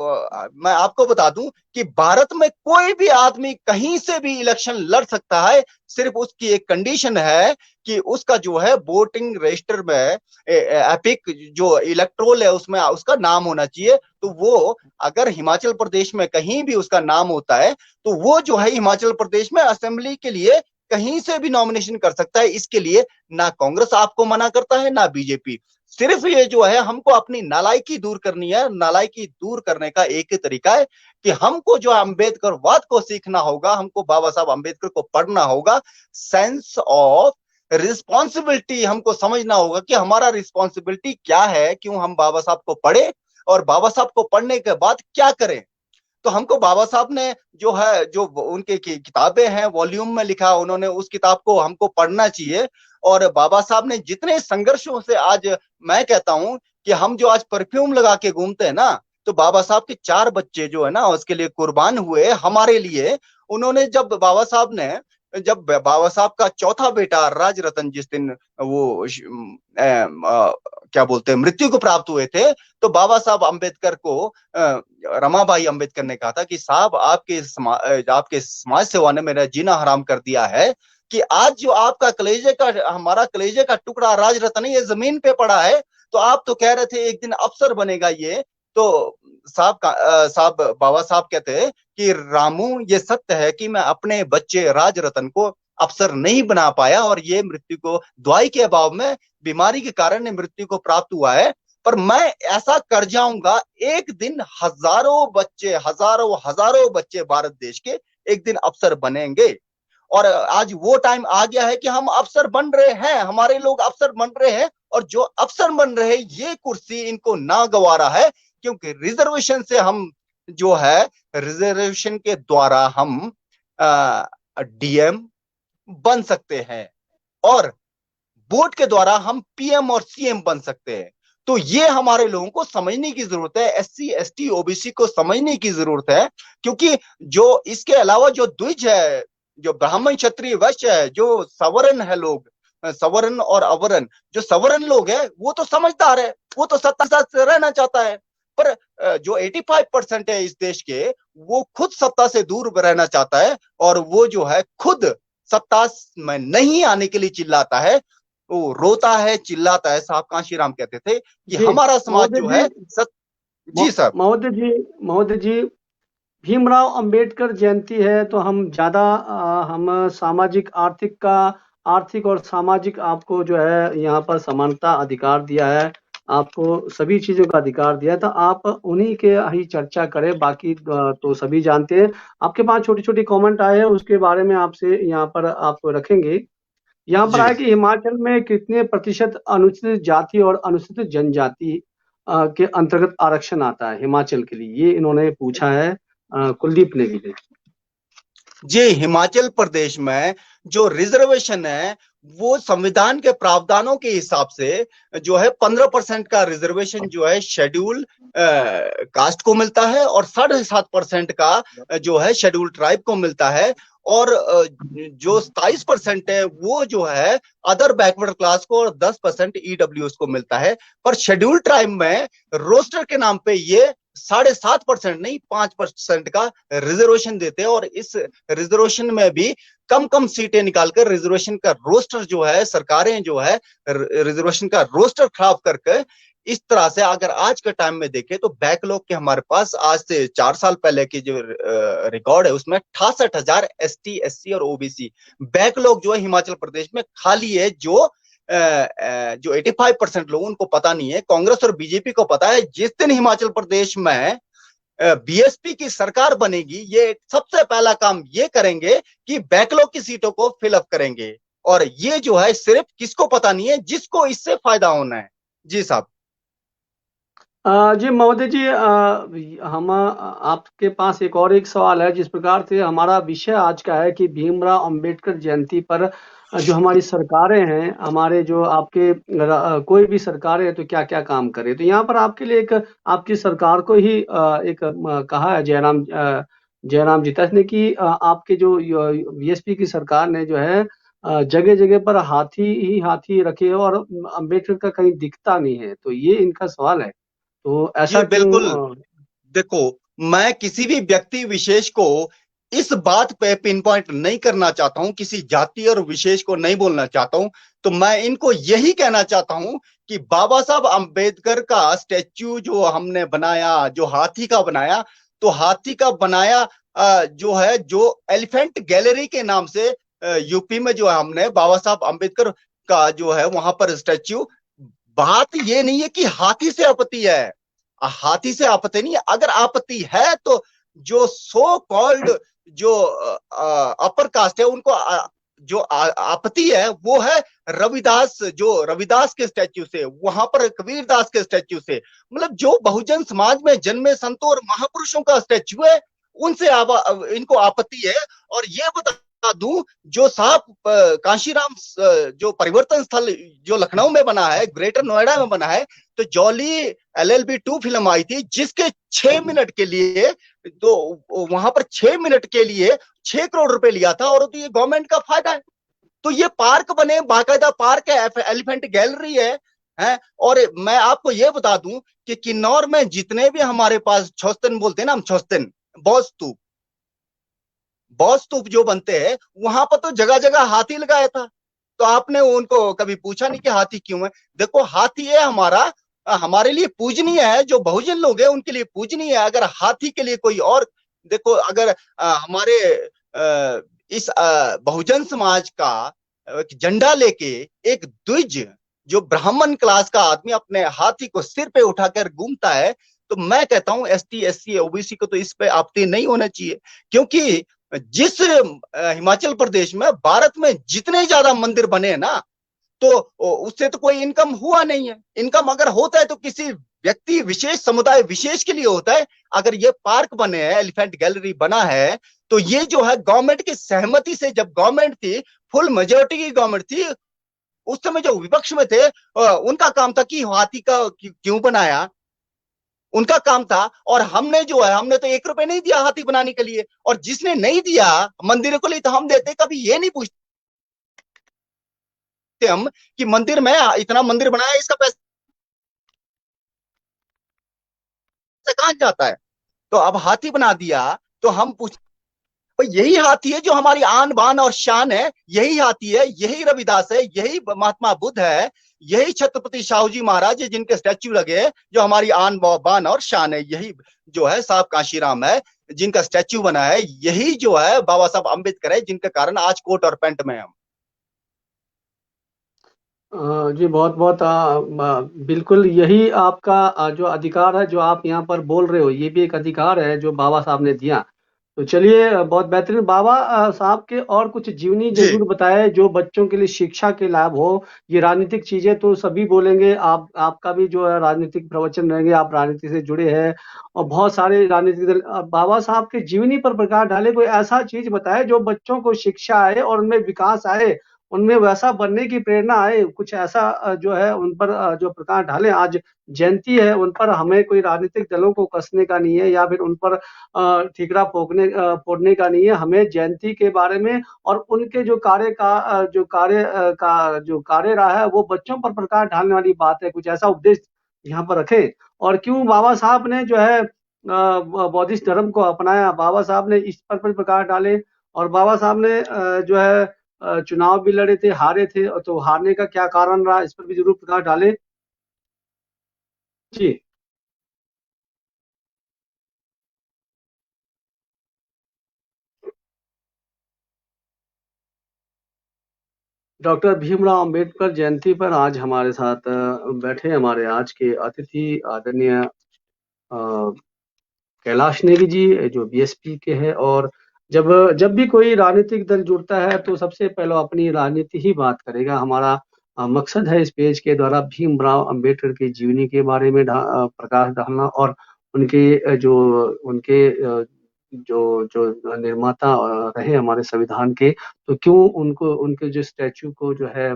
मैं आपको बता दूं कि भारत में कोई भी आदमी कहीं से भी इलेक्शन लड़ सकता है। सिर्फ उसकी एक कंडीशन है कि उसका जो है वोटिंग रजिस्टर में एपिक जो इलेक्ट्रोल है उसमें उसका नाम होना चाहिए। तो वो अगर हिमाचल प्रदेश में कहीं भी उसका नाम होता है, तो वो जो है हिमाचल प्रदेश में असेंबली के लिए कहीं से भी नॉमिनेशन कर सकता है। इसके लिए ना कांग्रेस आपको मना करता है, ना बीजेपी। सिर्फ ये जो है हमको अपनी नालायकी दूर करनी है। नालायकी दूर करने का एक ही तरीका है कि हमको जो अम्बेडकरवाद को सीखना होगा, हमको बाबा साहब अम्बेडकर को पढ़ना होगा। सेंस ऑफ रिस्पॉन्सिबिलिटी हमको समझना होगा कि हमारा रिस्पॉन्सिबिलिटी क्या है, क्यों हम बाबा साहब को पढ़े और बाबा साहब को पढ़ने के बाद क्या करें। तो हमको बाबा साहब ने जो है, जो उनके किताबें हैं वॉल्यूम में लिखा, उन्होंने उस किताब को हमको पढ़ना चाहिए। और बाबा साहब ने जितने संघर्षों से आज, मैं कहता हूं कि हम जो आज परफ्यूम लगा के घूमते हैं ना, तो बाबा साहब के 4 बच्चे जो है ना उसके लिए कुर्बान हुए हमारे लिए। उन्होंने जब बाबा साहब का चौथा बेटा राज रतन जिस दिन वो क्या बोलते हैं मृत्यु को प्राप्त हुए थे, तो बाबा साहब अम्बेडकर को रमाबाई अम्बेडकर ने कहा था कि साहब आपके समाज सेवा ने मेरा जीना हराम कर दिया है, कि आज जो आपका हमारा कलेजे का टुकड़ा राज रतन ये जमीन पे पड़ा है, तो आप तो कह रहे थे एक दिन अफसर बनेगा ये। तो साहब बाबा साहब कहते हैं कि रामू ये सत्य है कि मैं अपने बच्चे राज रतन को अफसर नहीं बना पाया, और ये मृत्यु को दवाई के अभाव में, बीमारी के कारण मृत्यु को प्राप्त हुआ है। पर मैं ऐसा कर जाऊंगा, एक दिन हजारों हजारों बच्चे भारत देश के एक दिन अफसर बनेंगे। और आज वो टाइम आ गया है कि हम अफसर बन रहे हैं, हमारे लोग अफसर बन रहे हैं। और जो अफसर बन रहे हैं ये कुर्सी इनको ना गवारा है, क्योंकि रिजर्वेशन से हम जो है, रिजर्वेशन के द्वारा हम डीएम बन सकते हैं, और वोट के द्वारा हम पीएम और सीएम बन सकते हैं। तो ये हमारे लोगों को समझने की जरूरत है, एससी एसटी ओबीसी को समझने की जरूरत है। क्योंकि जो इसके अलावा जो द्विज है, जो ब्राह्मण क्षत्रिय वैश्य है, जो सवर्ण है लोग, सवर्ण और अवर्ण, जो सवर्ण लोग है वो तो समझदार है, वो तो सत्ता के साथ रहना चाहता है। पर जो 85% है इस देश के, वो खुद सत्ता से दूर रहना चाहता है, और वो जो है खुद सत्ता में नहीं आने के लिए चिल्लाता है, वो रोता है, चिल्लाता है। साहब कांशीराम कहते थे कि जी हमारा समाज महोदय जो जी, है जी सर। महोदय जी, भीमराव अंबेडकर जयंती है तो हम ज्यादा हम सामाजिक आर्थिक और सामाजिक आपको जो है यहाँ पर समानता अधिकार दिया है, आपको सभी चीजों का अधिकार दिया है, तो आप उन्हीं के ही चर्चा करें। बाकी तो सभी जानते हैं। आपके पास छोटी छोटी कमेंट आए हैं, उसके बारे में आपसे यहाँ पर आप रखेंगे। यहाँ पर जी आया कि हिमाचल में कितने प्रतिशत अनुसूचित जाति और अनुसूचित जनजाति के अंतर्गत आरक्षण आता है हिमाचल के लिए, ये इन्होंने पूछा है कुलदीप नेगी ने। जी, हिमाचल प्रदेश में जो रिजर्वेशन है वो संविधान के प्रावधानों के हिसाब से जो है 15% का रिजर्वेशन जो है शेड्यूल कास्ट को मिलता है, और 7.5% का जो है शेड्यूल ट्राइब को मिलता है। और जो 27% है वो जो है अदर बैकवर्ड क्लास को, और 10% ईडब्ल्यूएस को मिलता है। पर शेड्यूल ट्राइब में रोस्टर के नाम पे ये 7.5% नहीं 5% का रिजर्वेशन देते हैं। और इस रिजर्वेशन में भी कम कम सीटें निकालकर रिजर्वेशन का रोस्टर जो है, सरकारें जो है रिजर्वेशन का रोस्टर खराब करके, इस तरह से अगर आज के टाइम में देखें तो बैकलॉग के हमारे पास आज से 4 साल पहले की जो रिकॉर्ड है उसमें 68,000 एसटी एससी और ओबीसी बैकलॉग जो है हिमाचल प्रदेश में खाली है। जो 85% लोग उनको पता नहीं है, कांग्रेस और बीजेपी को पता है। जिस दिन हिमाचल प्रदेश में बीएसपी की सरकार बनेगी, ये सबसे पहला काम ये करेंगे कि बैकलॉग की सीटों को फिलअप करेंगे। और ये जो है सिर्फ किसको पता नहीं है, जिसको इससे फायदा होना है। जी साहब। जी महोदय जी, हम आपके पास एक सवाल है। जिस प्रकार से हमारा विषय आज का है कि भीमराव अंबेडकर जयंती पर जो हमारी सरकारें हैं, हमारे जो आपके कोई भी सरकारें हैं तो क्या क्या काम करे, तो यहाँ पर आपके लिए एक आपकी सरकार को ही कहा है जयराम जी तक ने कि आपके जो बीएसपी की सरकार ने जो है जगह जगह पर हाथी ही हाथी रखे हो और अंबेडकर का कहीं दिखता नहीं है, तो ये इनका सवाल है। तो जी ऐसा क्यों? बिल्कुल। देखो, मैं किसी भी व्यक्ति विशेष को इस बात पे पिन पॉइंट नहीं करना चाहता हूं, किसी जाति और विशेष को नहीं बोलना चाहता हूं। तो मैं इनको यही कहना चाहता हूं कि बाबा साहब अंबेडकर का स्टैच्यू जो हमने बनाया, जो हाथी का बनाया, तो हाथी का बनाया जो है, जो एलिफेंट गैलरी के नाम से यूपी में जो है हमने बाबा साहब अंबेडकर का जो है वहां पर स्टैच्यू बात ये नहीं है कि हाथी से आपत्ति है, हाथी से आपत्ति नहीं है। अगर आपत्ति है तो जो सो कॉल्ड जो अपर कास्ट है उनको जो आपत्ति है वो है रविदास, जो रविदास के स्टैच्यू से, वहां पर कबीरदास के स्टैच्यू से, मतलब जो बहुजन समाज में जन्मे संतों और महापुरुषों का स्टैच्यू है उनसे इनको आपत्ति है। और ये बता दूं, जो साहब कांशीराम जो परिवर्तन स्थल जो लखनऊ में बना है, ग्रेटर नोएडा में बना है, तो जॉली LLB 2 फिल्म आई थी जिसके 6 मिनट के लिए, तो वहां पर 6 मिनट के लिए 6 करोड़ रुपए लिया था। और तो ये गवर्नमेंट का फायदा है। तो ये पार्क बने, बाकायदा पार्क है, एलिफेंट गैलरी है। और मैं आपको ये बता दूं कि किन्नौर में जितने भी हमारे पास छौस्तन बोलते हैं ना हम, छौस्तन बौद्ध स्तूप जो बनते हैं, वहां पर तो जगह जगह हाथी लगाया था। तो आपने उनको कभी पूछा नहीं कि हाथी क्यों है? देखो हाथी है हमारा, हमारे लिए पूजनीय है, जो बहुजन लोग हैं उनके लिए पूजनीय है। अगर हाथी के लिए कोई और, देखो अगर हमारे इस बहुजन समाज का झंडा लेके एक द्विज जो ब्राह्मण क्लास का आदमी अपने हाथी को सिर पे उठाकर घूमता है, तो मैं कहता हूं ST SC OBC को तो इस पे आपत्ति नहीं होना चाहिए। क्योंकि जिस हिमाचल प्रदेश में, भारत में जितने ज्यादा मंदिर बने हैं ना, तो उससे तो कोई इनकम हुआ नहीं है। इनकम अगर होता है तो किसी व्यक्ति विशेष, समुदाय विशेष के लिए होता है। अगर ये पार्क बने हैं, एलिफेंट गैलरी बना है, तो ये जो है गवर्नमेंट की सहमति से, जब गवर्नमेंट थी, फुल मेजोरिटी की गवर्नमेंट थी, उस समय जो विपक्ष में थे उनका काम था कि हाथी का क्यों बनाया, उनका काम था। और हमने जो है, हमने तो 1 रुपए नहीं दिया हाथी बनाने के लिए। और जिसने नहीं दिया मंदिर को लिए, तो हम देते, कभी ये नहीं पूछते हम कि मंदिर में इतना मंदिर बनाया, इसका पैसा कहां जाता है। तो अब हाथी बना दिया तो हम पूछ, तो यही हाथी है जो हमारी आन बान और शान है, यही हाथी है, यही रविदास है, यही महात्मा बुद्ध है, यही छत्रपति शाहू जी महाराज है जिनके स्टैच्यू लगे, जो हमारी आन बान और शान है। यही जो है साहब कांशीराम है जिनका स्टैच्यू बना है, यही जो है बाबा साहब अम्बेडकर है जिनके कारण आज कोट और पैंट में हम। जी बहुत बहुत बिल्कुल यही आपका जो अधिकार है, जो आप यहाँ पर बोल रहे हो, ये भी एक अधिकार है जो बाबा साहब ने दिया। तो चलिए, बहुत बेहतरीन। बाबा साहब के और कुछ जीवनी जी जरूर बताए जो बच्चों के लिए शिक्षा के लाभ हो। ये राजनीतिक चीजें तो सभी बोलेंगे, आपका भी जो है राजनीतिक प्रवचन रहेंगे, आप राजनीति से जुड़े हैं और बहुत सारे राजनीतिक दल। बाबा साहब के जीवनी पर प्रकाश डाले, कोई ऐसा चीज बताए जो बच्चों को शिक्षा आए और उनमें विकास आए, उनमें वैसा बनने की प्रेरणा आए। कुछ ऐसा जो है उन पर जो प्रकाश डालें। आज जयंती है, उन पर हमें कोई राजनीतिक दलों को कसने का नहीं है या फिर उन पर ठीकरा फोड़ने का नहीं है। हमें जयंती के बारे में और उनके जो कार्य का जो कार्य रहा है, वो बच्चों पर प्रकाश डालने वाली बात है। कुछ ऐसा उपदेश यहाँ पर रखें। और क्यों बाबा साहब ने जो है बौद्धिस्ट धर्म को अपनाया, बाबा साहब ने इस पर प्रकाश डाले। और बाबा साहब ने जो है चुनाव भी लड़े थे, हारे थे, तो हारने का क्या कारण रहा, इस पर भी जरूर प्रकाश डाले। जी। डॉक्टर भीमराव अंबेडकर जयंती पर आज हमारे साथ बैठे हमारे आज के अतिथि आदरणीय कैलाश नेगी जी, जो BSP के हैं। और जब जब भी कोई राजनीतिक दल जुड़ता है तो सबसे पहले अपनी राजनीति ही बात करेगा। हमारा मकसद है इस पेज के द्वारा भीमराव अंबेडकर की जीवनी के बारे में प्रकाश डालना और उनके उनके जो जो निर्माता रहे हमारे संविधान के, तो क्यों उनको, उनके जो स्टैचू को जो है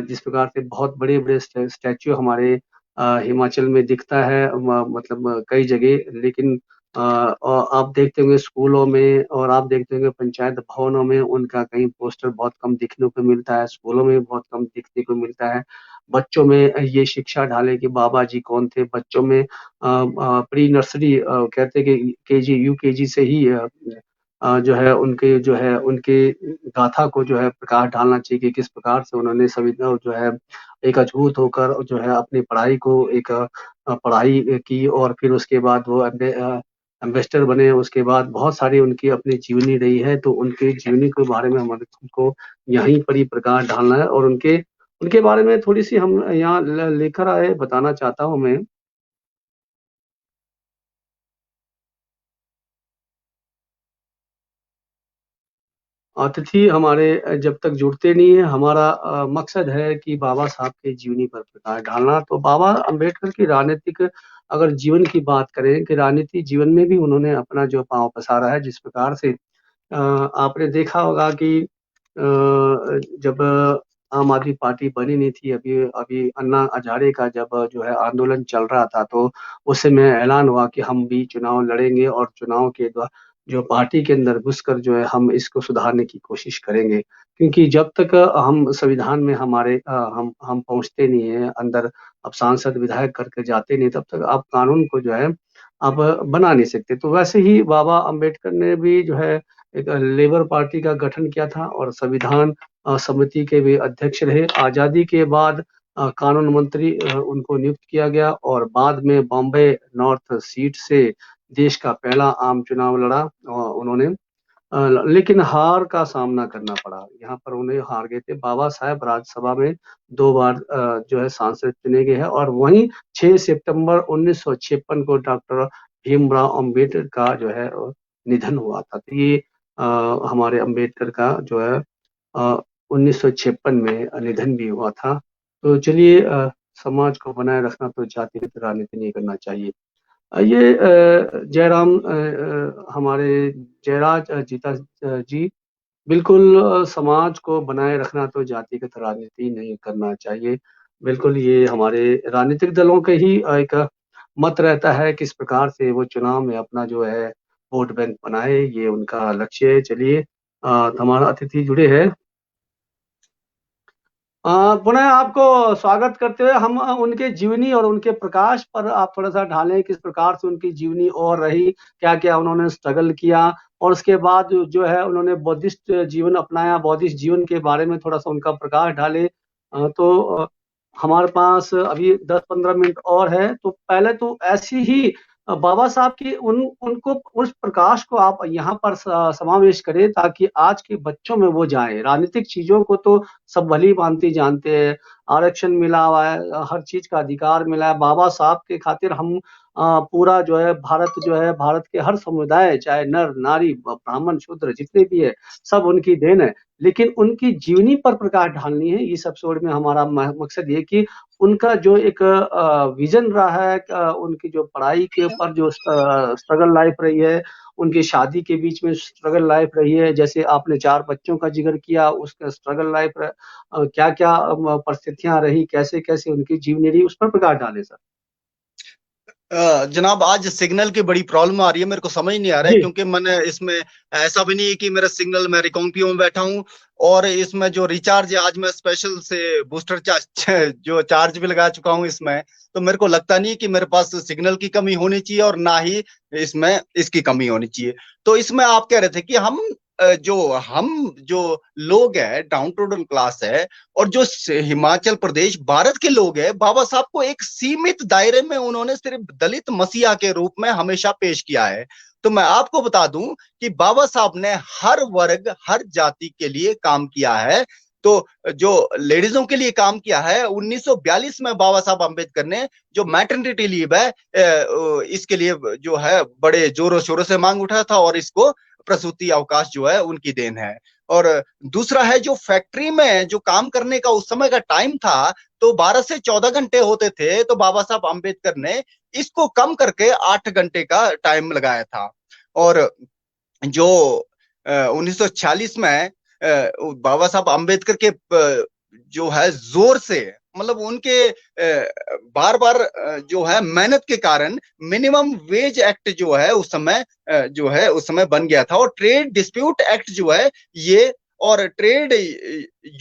जिस प्रकार से बहुत बड़े बड़े स्टैचू हमारे हिमाचल में दिखता है, मतलब कई जगह। लेकिन और आप देखते होंगे स्कूलों में और आप देखते होंगे पंचायत भवनों में उनका कहीं पोस्टर बहुत कम दिखने को मिलता है, स्कूलों में बहुत कम दिखने को मिलता है। बच्चों में ये शिक्षा डाले कि बाबा जी कौन थे। बच्चों में प्री नर्सरी कहते हैं कि KG UKG से ही जो है उनके गाथा को जो है प्रकाश डालना चाहिए कि किस प्रकार से उन्होंने संविधान जो है एक अजूत होकर जो है अपनी पढ़ाई को एक पढ़ाई की और फिर उसके बाद वो एम्बेसडर बने। उसके बाद बहुत सारी उनकी अपनी जीवनी रही है, तो उनके जीवनी के बारे में हमारे को यहीं पर ही प्रकाश डालना है। और उनके बारे में थोड़ी-सी हम यहाँ लेकर आए, बताना चाहता हूँ मैं। अतिथि हमारे जब तक जुड़ते नहीं हैं, हमारा मकसद है कि बाबा साहब के जीवनी पर प्रकाश डालना। तो बाबा अम्बेडकर की राजनीतिक अगर जीवन की बात करें कि राजनीति जीवन में भी उन्होंने अपना जो पाँव पसारा है, जिस प्रकार से आपने देखा होगा कि जब आम आदमी पार्टी बनी नहीं थी, अभी अभी अन्ना हज़ारे का जब जो है आंदोलन चल रहा था, तो उस समय ऐलान हुआ कि हम भी चुनाव लड़ेंगे और चुनाव के जो पार्टी के अंदर घुसकर जो है हम इसको सुधारने की कोशिश करेंगे। क्योंकि जब तक हम संविधान में हमारे हम पहुँचते नहीं हैं अंदर, अब सांसद विधायक करके जाते नहीं, तब तक आप कानून को जो है आप बना नहीं सकते। तो वैसे ही बाबा अम्बेडकर ने भी जो है एक लेबर पार्टी का गठन किया था और संविधान समिति के भी अध्यक्ष रहे। आज़ादी के बाद कानून मंत्री उनको नियुक्त किया गया और बाद में बॉम्बे नॉर्थ सीट से देश का पहला आम चुनाव लड़ा उन्होंने। लेकिन हार का सामना करना पड़ा। यहाँ पर उन्हें हार गए थे। बाबा साहेब राज्यसभा में 2 बार जो है सांसद चुने गए हैं और वहीं 6 सितंबर 1956 को डॉक्टर भीमराव अम्बेडकर का जो है निधन हुआ था। तो ये अ, हमारे अम्बेडकर का जो है 1956 में निधन भी हुआ था। तो चलिए समाज को बनाए रखना तो जातिगत राजनीति नहीं करना चाहिए। ये जयराम हमारे जयराज जीता जी बिल्कुल समाज को बनाए रखना तो जातिगत राजनीति नहीं करना चाहिए। बिल्कुल ये हमारे राजनीतिक दलों के ही एक मत रहता है किस प्रकार से वो चुनाव में अपना जो है वोट बैंक बनाए, ये उनका लक्ष्य है। चलिए हमारा अतिथि जुड़े हैं। पुनः आपको स्वागत करते हुए हम उनके जीवनी और उनके प्रकाश पर आप थोड़ा-सा ढालें, किस प्रकार से उनकी जीवनी और रही, क्या-क्या उन्होंने स्ट्रगल किया और उसके बाद जो है उन्होंने बौद्धिस्ट जीवन अपनाया, बौद्धिस्ट जीवन के बारे में थोड़ा-सा उनका प्रकाश डालें। हमारे पास अभी 10-15 मिनट और है, तो पहले तो ऐसी ही बाबा साहब की उनको उस प्रकाश को आप यहाँ पर समावेश करें ताकि आज के बच्चों में वो जाए। राजनीतिक चीज़ों को तो सब भली-भाँति जानते हैं, आरक्षण मिला हुआ है, हर चीज़ का अधिकार मिला है। बाबा साहब के खातिर हम पूरा जो है भारत जो है, भारत के हर समुदाय चाहे नर, नारी, ब्राह्मण, शूद्र जितने भी हैं, सब उनकी देन है। लेकिन उनकी जीवनी पर प्रकाश डालनी है, इस एपिसोड में हमारा मकसद ये कि उनका जो एक विज़न रहा है उनकी जो पढ़ाई के ऊपर जो स्ट्रगल लाइफ़ रही है, उनकी शादी के बीच में स्ट्रगल लाइफ़ रही है, जैसे आपने 4 बच्चों का ज़िक्र किया, उसका स्ट्रगल लाइफ़ क्या-क्या परिस्थितियाँ रही, कैसे-कैसे उनकी जीवनी रही, उस पर प्रकाश डालें सर। जनाब आज सिग्नल की बड़ी प्रॉब्लम आ रही है, मेरे को समझ नहीं आ रहा है जी। क्योंकि मैंने इसमें ऐसा भी नहीं है कि मेरा सिग्नल मैं रिकांगपिओ में बैठा हूँ और इसमें जो रिचार्ज है आज मैं स्पेशल से बूस्टर चार्ज जो चार्ज भी लगा चुका हूँ इसमें, तो मेरे को लगता नहीं कि मेरे पास सिग्नल की कमी होनी चाहिए और ना ही इसमें इसकी कमी होनी चाहिए। तो इसमें आप कह रहे थे कि हम जो लोग हैं डाउन टू क्लास है और जो हिमाचल प्रदेश भारत के लोग हैं, बाबा साहब को एक सीमित दायरे में उन्होंने सिर्फ दलित मसीहा के रूप में हमेशा पेश किया है। तो मैं आपको बता दूं कि बाबा साहब ने हर वर्ग हर जाति के लिए काम किया है। तो जो लेडीजों के लिए काम किया है 1942 में बाबा साहब अम्बेडकर ने जो मैटरनिटी लीव है इसके लिए जो है बड़े जोरों शोरों से मांग उठाया था और इसको प्रसूति अवकाश जो है उनकी देन है। और दूसरा है जो फैक्ट्री में जो काम करने का उस समय का टाइम था तो 12 से 14 घंटे होते थे, तो बाबा साहब अम्बेडकर ने इसको कम करके 8 घंटे का टाइम लगाया था। और जो 1946 में बाबा साहब अम्बेडकर के जो है जोर से मतलब उनके बार बार जो है मेहनत के कारण मिनिमम वेज एक्ट जो है उस समय बन गया था और ट्रेड डिस्प्यूट एक्ट जो है ये और ट्रेड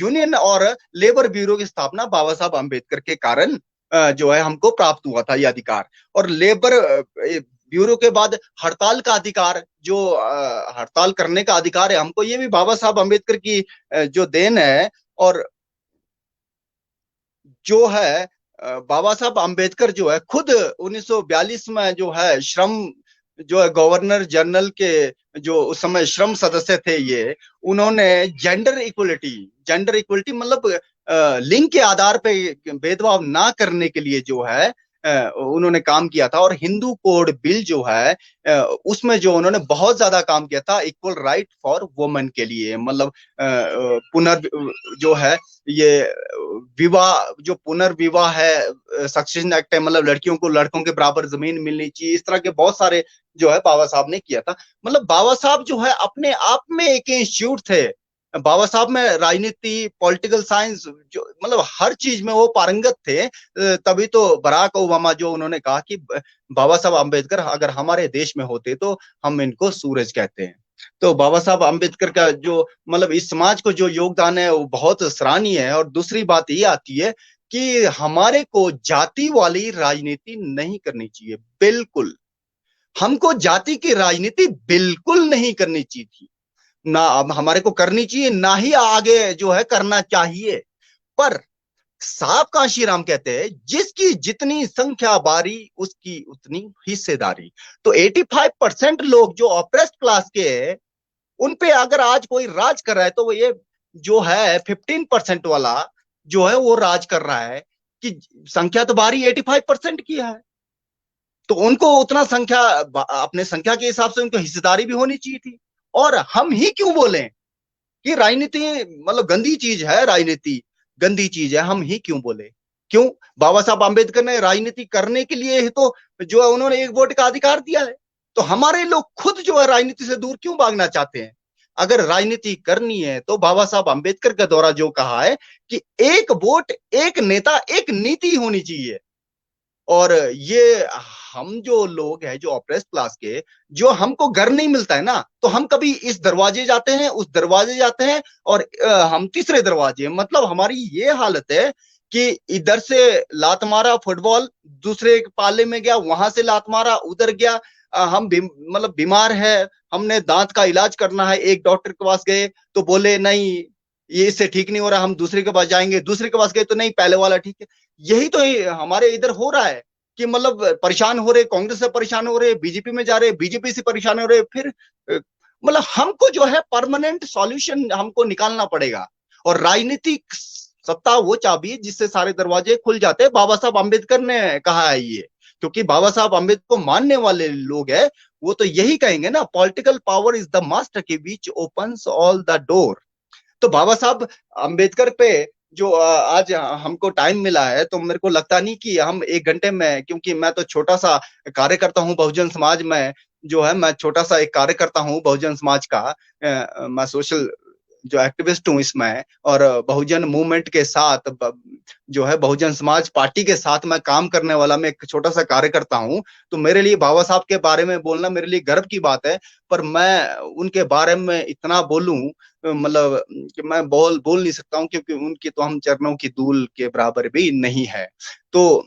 यूनियन और लेबर ब्यूरो की स्थापना बाबा साहब अम्बेडकर के कारण जो है हमको प्राप्त हुआ था ये अधिकार। और लेबर ब्यूरो के बाद हड़ताल का अधिकार जो हड़ताल करने का अधिकार है हमको, ये भी बाबा साहब अम्बेडकर की जो देन है। और जो है बाबा साहब अम्बेडकर जो है खुद 1942 में जो है श्रम जो है गवर्नर जनरल के जो उस समय श्रम सदस्य थे ये, उन्होंने जेंडर इक्वलिटी मतलब लिंग के आधार पे भेदभाव ना करने के लिए जो है उन्होंने काम किया था। और हिंदू कोड बिल जो है उसमें जो उन्होंने बहुत ज्यादा काम किया था इक्वल राइट फॉर वुमेन के लिए, मतलब पुनर् जो है ये विवाह, जो पुनर्विवाह है, सक्सेशन एक्ट है, मतलब लड़कियों को लड़कों के बराबर जमीन मिलनी चाहिए, इस तरह के बहुत सारे जो है बाबा साहब ने किया था। मतलब बाबा साहब जो है अपने आप में एक इंस्टीट्यूट थे। बाबा साहब में राजनीति, पॉलिटिकल साइंस, जो मतलब हर चीज में वो पारंगत थे। तभी तो बराक ओबामा जो उन्होंने कहा कि बाबा साहब अम्बेडकर अगर हमारे देश में होते तो हम इनको सूरज कहते हैं। तो बाबा साहब अम्बेडकर का जो मतलब इस समाज को जो योगदान है वो बहुत सराहनीय है। और दूसरी बात ये आती है कि हमारे को जाति वाली राजनीति नहीं करनी चाहिए, बिल्कुल। हमको जाति की राजनीति बिल्कुल नहीं करनी चाहिए थी, ना अब हमारे को करनी चाहिए, ना ही आगे जो है करना चाहिए। पर साहब कांशीराम कहते हैं जिसकी जितनी संख्या बारी उसकी उतनी हिस्सेदारी। तो 85% लोग जो ऑप्रेस्ड क्लास के हैं उन पे अगर आज कोई राज कर रहा है तो वो ये जो है 15% वाला जो है वो राज कर रहा है, कि संख्या तो बारी 85% की है। तो उनको उतना संख्या, अपने संख्या के हिसाब से उनको हिस्सेदारी भी होनी चाहिए थी। और हम ही क्यों बोलें कि राजनीति मतलब गंदी चीज है, राजनीति गंदी चीज है, हम ही क्यों बोले? क्यों? बाबा साहब आम्बेडकर ने राजनीति करने के लिए ही तो जो है उन्होंने एक वोट का अधिकार दिया है। तो हमारे लोग खुद जो है राजनीति से दूर क्यों भागना चाहते हैं? अगर राजनीति करनी है तो बाबा साहब आम्बेडकर के द्वारा जो कहा है कि एक वोट, एक नेता, एक नीति होनी चाहिए। और ये हम जो लोग हैं जो ऑप्रेस्ड क्लास के, जो हमको घर नहीं मिलता है ना, तो हम कभी इस दरवाजे जाते हैं, उस दरवाजे जाते हैं, और हम तीसरे दरवाजे, मतलब हमारी ये हालत है कि इधर से लात मारा फुटबॉल, दूसरे पाले में गया, वहां से लात मारा, उधर गया। हम मतलब बीमार है, हमने दांत का इलाज करना है, एक डॉक्टर के पास गए तो बोले नहीं ये इससे ठीक नहीं हो रहा, हम दूसरे के पास जाएंगे, दूसरे के पास गए तो नहीं पहले वाला ठीक है। यही तो हमारे इधर हो रहा है कि मतलब परेशान हो रहे, कांग्रेस से परेशान हो रहे, बीजेपी में जा रहे, बीजेपी से परेशान हो रहे, फिर मतलब हमको जो है परमानेंट सॉल्यूशन हमको निकालना पड़ेगा। और राजनीतिक सत्ता वो चाबी है जिससे सारे दरवाजे खुल जाते हैं। बाबा साहब अम्बेडकर ने कहा है ये, क्योंकि बाबा साहब अम्बेडकर को मानने वाले लोग हैं, वो तो यही कहेंगे ना, political power is the master key which opens all the door. तो बाबा साहब अम्बेडकर पे जो आज हमको टाइम मिला है, तो मेरे को लगता नहीं कि हम 1 घंटे में, क्योंकि मैं तो छोटा सा कार्य करता हूँ बहुजन समाज में, जो है मैं छोटा सा एक कार्य करता हूँ बहुजन समाज का, मैं सोशल जो एक्टिविस्ट हूँ इसमें, और बहुजन मूवमेंट के साथ जो है बहुजन समाज पार्टी के साथ मैं काम करने वाला, मैं एक छोटा सा कार्य करता हूँ। तो मेरे लिए बाबा साहब के बारे में बोलना मेरे लिए गर्व की बात है। पर मैं उनके बारे में इतना बोलूं, मतलब कि मैं बोल नहीं सकता हूँ, क्योंकि उनकी तो हम चरणों की धूल के बराबर भी नहीं है। तो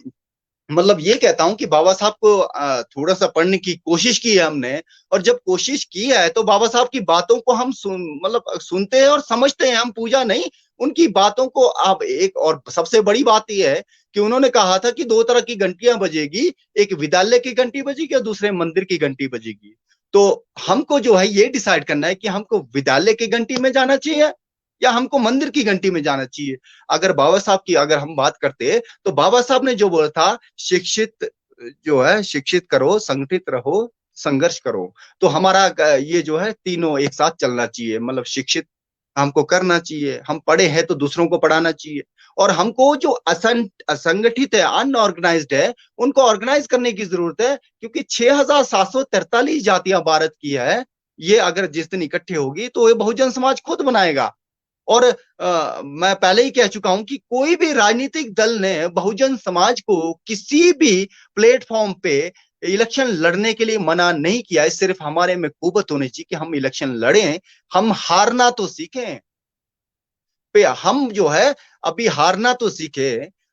मतलब ये कहता हूं कि बाबा साहब को थोड़ा सा पढ़ने की कोशिश की है हमने। और जब कोशिश की है तो बाबा साहब की बातों को हम मतलब सुनते हैं और समझते हैं, हम पूजा नहीं, उनकी बातों को। अब एक और सबसे बड़ी बात यह है कि उन्होंने कहा था कि 2 तरह की घंटियां बजेगी, एक विद्यालय की घंटी बजेगी और दूसरे मंदिर की घंटी बजेगी। तो हमको जो है ये डिसाइड करना है कि हमको विद्यालय की घंटी में जाना चाहिए या हमको मंदिर की घंटी में जाना चाहिए। अगर बाबा साहब की अगर हम बात करते, तो बाबा साहब ने जो बोला था, शिक्षित जो है, शिक्षित करो, संगठित रहो, संघर्ष करो। तो हमारा ये जो है तीनों एक साथ चलना चाहिए। मतलब शिक्षित हमको करना चाहिए, हम पढ़े हैं तो दूसरों को पढ़ाना चाहिए। और हमको जो असंगठित है, अनऑर्गेनाइज्ड है, उनको ऑर्गेनाइज करने की जरूरत है, क्योंकि 6743 जातियां भारत की है। ये अगर जिस दिन इकट्ठे होगी तो ये बहुजन समाज खुद बनाएगा। और मैं पहले ही कह चुका हूं कि कोई भी राजनीतिक दल ने बहुजन समाज को किसी भी प्लेटफॉर्म पे इलेक्शन लड़ने के लिए मना नहीं किया है। सिर्फ हमारे में कुवत होनी चाहिए कि हम इलेक्शन लड़ें, हम हारना तो सीखें। पे हम जो है अभी हारना तो सीखे।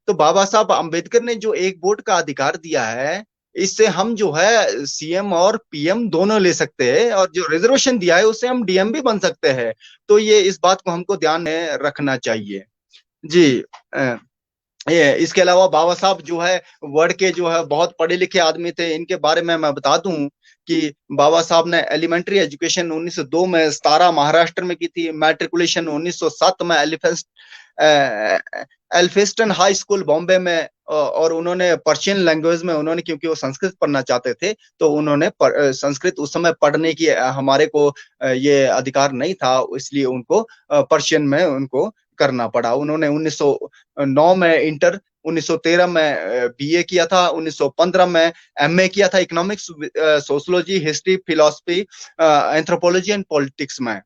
तो बाबा साहब अंबेडकर ने जो एक वोट का अधिकार दिया है, इससे हम जो है सीएम और पीएम दोनों ले सकते हैं, और जो रिजर्वेशन दिया है उससे हम डीएम भी बन सकते हैं। तो ये इस बात को हमको ध्यान में रखना चाहिए। जी। अ, ये इसके अलावा बाबा साहब जो है वर्ड के जो है बहुत पढ़े लिखे आदमी थे। इनके बारे में मैं बता दूं कि बाबा साहब ने एलिमेंट्री एजुकेशन 1902 में सतारा महाराष्ट्र में की थी, मैट्रिकुलेशन 1907 में एल्फिस्टन हाई स्कूल बॉम्बे में, और उन्होंने पर्शियन लैंग्वेज में उन्होंने, क्योंकि वो संस्कृत पढ़ना चाहते थे, तो उन्होंने संस्कृत उस समय पढ़ने की हमारे को ये अधिकार नहीं था, इसलिए उनको पर्शियन में उनको करना पड़ा। उन्होंने 1909 में इंटर, 1913 में बीए किया था, 1915 में एमए किया था economics, sociology, history, philosophy, anthropology and politics में।